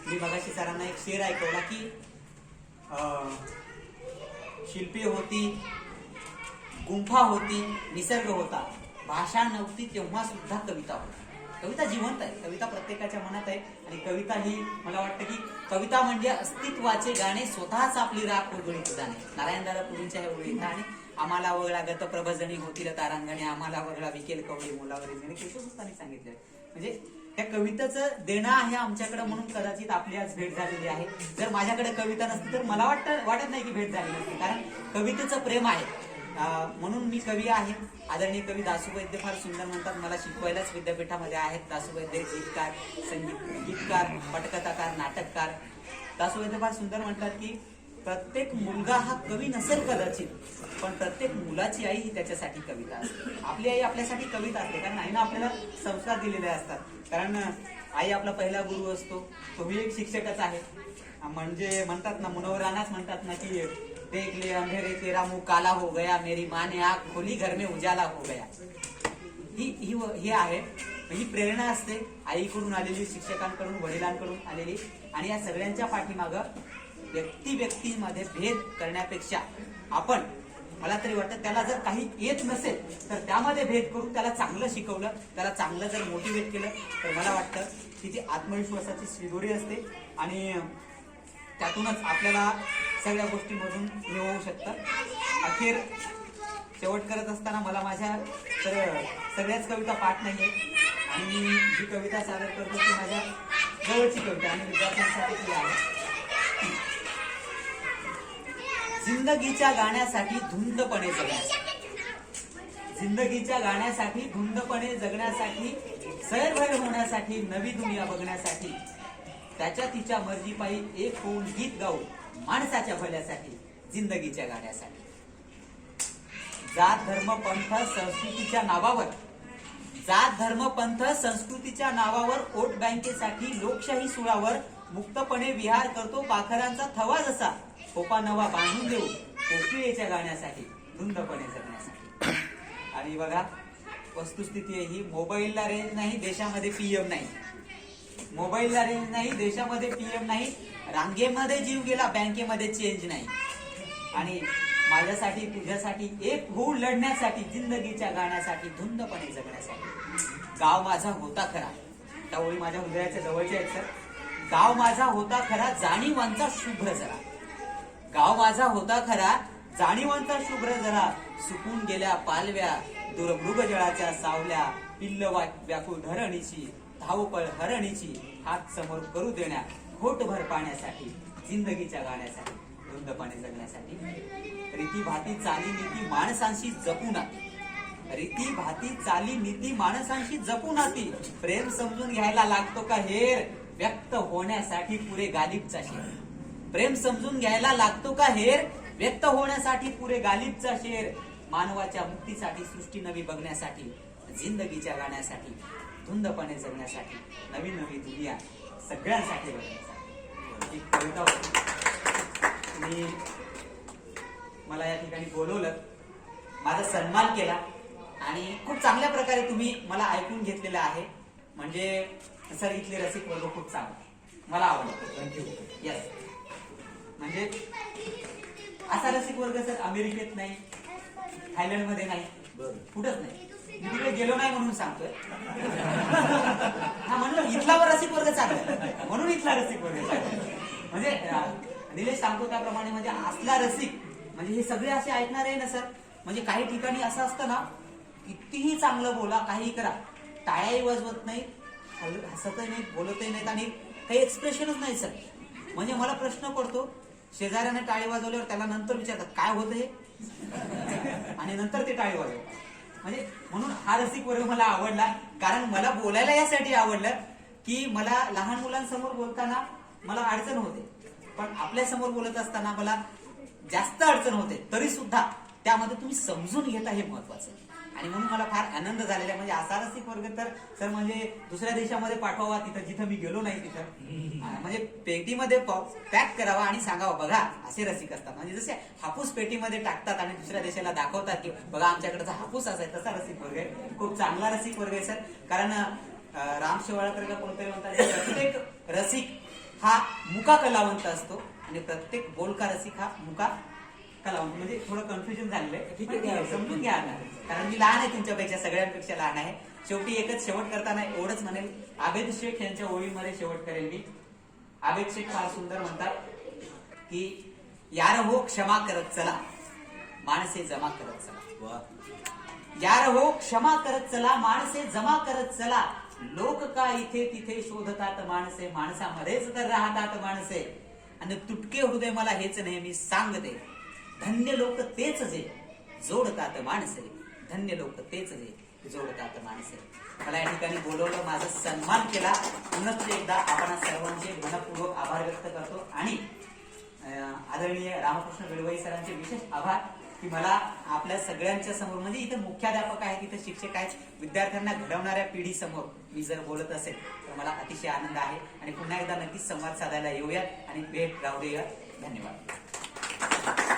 मी मगाशी सरांना एक शेर ऐकवला की शिल्पी होती, गुंफा होती, निसर्ग होता, भाषा नव्हती तेव्हा सुद्धा कविता होती. कविता जिवंत आहे, कविता प्रत्येकाच्या मनात आहे. आणि कविता ही, मला वाटतं की कविता म्हणजे अस्तित्वाचे गाणे, स्वतःच आपली राख उजळीत जाणे. नारायणदादा पुढींच्या हे ओळी येतात. आणि आम्हाला वगळा गत प्रभजणी होतील तारांगणे, आम्हाला वगळा विकेल कवळी मुलावरी, केशवसुतांनी सांगितलंय. म्हणजे त्या कवितेचं देणं आहे आमच्याकडे, म्हणून कदाचित आपली आज भेट झालेली आहे. जर माझ्याकडे कविता नसती तर मला वाटत नाही की भेट झाली नसती, कारण कवितेचं प्रेम आहे. म्हणून मी कवी आहे. आदरणीय कवी दासू वैद्य फार सुंदर म्हणतात, मला शिकवायलाच विद्यापीठामध्ये आहेत. दासू वैद्य गीतकार, गीतकार, पटकथाकार, नाटककार. दासू वैद्य फार सुंदर म्हणतात की प्रत्येक मुलगा हा कवी नसेल कदाचित, पण प्रत्येक मुलाची आई ही त्याच्यासाठी कविता असते. आपली आई आपल्यासाठी कविता असते, कारण आईनं आपल्याला संस्कार दिलेले असतात. कारण आई आपला पहिला गुरु असतो. तुम्ही एक शिक्षकच आहे. म्हणजे म्हणतात ना, मुनवरानाच म्हणतात ना की देख ले अंधेरे तेरा मुंह काला हो गया, मेरी माँ ने आँख खोली घर में उजाला हो गया. ही आहे, ही प्रेरणा असते आईकडून आलेली, शिक्षकांकडून, वडिलांकडून आलेली. आणि या सगळ्यांच्या पाठीमागं व्यक्तीमध्ये भेद करण्यापेक्षा आपण, मला तरी वाटतं, त्याला जर काही येत नसेल तर त्यामध्ये भेद करून त्याला चांगलं शिकवलं, त्याला चांगलं जर मोटिवेट केलं तर मला वाटतं की ती आत्मविश्वासाची शिदोरी असते आणि त्यातूनच आपल्याला सगळ्या गोष्टींमधून हे होऊ शकतं. अखेर शेवट करत असताना मला माझ्या सगळ्याच कविता पाठ नाहीये आणि मी जी कविता सादर करतो ती माझ्या जवळची कविता आणि विद्यार्थ्यांसाठी ती आहे. जिंदगीच्या गाण्यासाठी धुंदपणे जगण्यासाठी, जिंदगीच्या गाण्यासाठी धुंदपणे जगण्यासाठी, सैरभैर होण्यासाठी, नवी दुनिया बघण्यासाठी, त्याच्या तिच्या मर्जीपायी एक होऊन गीत गाऊ माणसाच्या भल्यासाठी, जिंदगीच्या गाण्यासाठी. जात धर्म पंथ संस्कृतीच्या नावावर, जात धर्म पंथ संस्कृतीच्या नावावर वोट बँकेसाठी, लोकशाही सुळावर मुक्तपणे विहार करतो पाखरांचा थवा जसा, कोपा नवा बांधून देऊ कोकिळेच्या गाण्यासाठी, धुंदपणे जगण्यासाठी. आणि बघा, वस्तुस्थिती आहे ही, मोबाईलला रेंज नाही, देशामध्ये पीएम नाही. मोबाईलला रेंज नाही, देशामध्ये पीएम नाही. रांगेमध्ये जीव गेला, बँकेमध्ये चेंज नाही. आणि माझ्यासाठी, तुझ्यासाठी एक होऊन लढण्यासाठी, जिंदगीच्या गाण्यासाठी, धुंदपणे जगण्यासाठी. गाव माझा होता खरा, त्या ओळी माझ्या हृदयाच्या जवळच्या आहेत सर. गाव माझा होता खरा, जाणीवांचा शुभ्र जरा. गाव माझा होता खरा, जाणीवांचा शुभ्र जरा, सुकून गेल्या पालव्या दुर्मृग जळाच्या सावल्या, पिल्ल व्याकुळ धरणीची, धावपळ हरणीची, हात समोर करू देण्या घोटभर पाण्यासाठी, जिंदगीच्या गाण्यासाठी, धुंदपणे जगण्यासाठी. रीती भाती चाली नीती माणसांशी जपून आती, रीती भाती चाली नीती माणसांशी जपून आती, प्रेम समजून घ्यायला लागतो का हेर, व्यक्त होण्यासाठी पुरे गालिबचा शेर. प्रेम समजून घ्यायला लागतो का हेर, व्यक्त होण्यासाठी पुरे गालिबचा शेर. मानवाच्या मुक्तीसाठी, सृष्टी नवी बघण्यासाठी, जिंदगीच्या गाण्यासाठी, धुंदपणे जगण्यासाठी, नवी नवी दुनिया सगळ्यांसाठी बघण्यासाठी. एक कविता होती. मला या ठिकाणी बोलवलं, माझा सन्मान केला आणि खूप चांगल्या प्रकारे तुम्ही मला ऐकून घेतलेलं आहे. म्हणजे सर, इथले रसिक वर्ग खूप चांगला, मला आवडतो. थँक्यू. येस, म्हणजे असा रसिक वर्ग सर अमेरिकेत नाही, थायलंड मध्ये नाही, कुठंच नाही. मी तिकडे गेलो नाही म्हणून सांगतोय. हा, म्हणलं इथला रसिक वर्ग चांगला, म्हणून इथला रसिक वर्ग चांगला. म्हणजे निलेश सांगतो त्याप्रमाणे, म्हणजे असला रसिक, म्हणजे हे सगळे असे ऐकणार आहे ना सर. म्हणजे काही ठिकाणी असं असतं ना, कितीही चांगलं बोला, काहीही करा, टाळ्याही वाजवत नाही, हसतही नाहीत, बोलतही नाहीत आणि काही एक्सप्रेशनच नाही सर. म्हणजे मला प्रश्न पडतो, शेजाऱ्याने टाळी वाजवल्यावर त्याला नंतर विचारतात काय होतं हे, आणि नंतर ते टाळी वाजवतात. म्हणजे म्हणून हा रसिक वर्ग मला आवडला, कारण मला बोलायला यासाठी आवडलं की मला लहान मुलांसमोर बोलताना मला अडचण होते, पण आपल्या समोर बोलत असताना मला जास्त अडचण होते, तरी सुद्धा त्यामध्ये तुम्ही समजून घेता हे महत्वाचं आहे. आणि म्हणून मला फार आनंद झालेला आहे. म्हणजे असा रसिक वर्ग तर सर म्हणजे दुसऱ्या देशामध्ये पाठवावा, तिथं जिथं मी गेलो नाही तिथं, म्हणजे पेटीमध्ये पॅक करावा आणि सांगावं बघा असे रसिक असतात. म्हणजे जसे हापूस पेटीमध्ये टाकतात आणि दुसऱ्या देशाला दाखवतात की बघा आमच्याकडचा हापूस असा आहे, तसा रसिक वर्ग आहे. खूप चांगला रसिक वर्ग आहे सर. कारण राम शेवाळकर कोणतरी म्हणतात, प्रत्येक रसिक हा मुका कलावंत असतो आणि प्रत्येक बोलका रसिक हा मुका कलावंत. म्हणजे थोडं कन्फ्युजन झालेलं आहे, ठीक आहे, समजून घ्या ना, कारण मी लहान आहे तुमच्यापेक्षा, सगळ्यांपेक्षा लहान आहे. शेवटी एकच शेवट करताना एवढंच म्हणेल, आबेद शेख यांच्या ओळीमध्ये शेवट करेल मी. आबेद शेख फार सुंदर म्हणतात की यार हो क्षमा करत चला, माणसे जमा करत चला. यार हो क्षमा करत चला, माणसे जमा करत चला, लोक का इथे तिथे शोधतात माणसे, माणसामध्येच तर राहतात माणसे. आणि तुटके हृदय मला हेच नेहमी सांगते, धन्य लोक तेच जे जोडतात माणसे, धन्य लोक तेच जे जोडतात माणसे. मला या ठिकाणी बोलवलं, माझा सन्मान केला. पुन्हा एकदा आपण सर्वांचे मनपूर्वक आभार व्यक्त करतो. आणि आदरणीय रामकृष्ण गडवई सरांचे विशेष आभार की मला आपल्या सगळ्यांच्या समोर, म्हणजे इथे मुख्याध्यापक आहेत, इथे शिक्षक आहेत, विद्यार्थ्यांना घडवणाऱ्या पिढी समोर मी जर बोलत असेल तर मला अतिशय आनंद आहे. आणि पुन्हा एकदा नक्कीच संवाद साधायला येऊयात आणि भेट राहू देऊयात. धन्यवाद.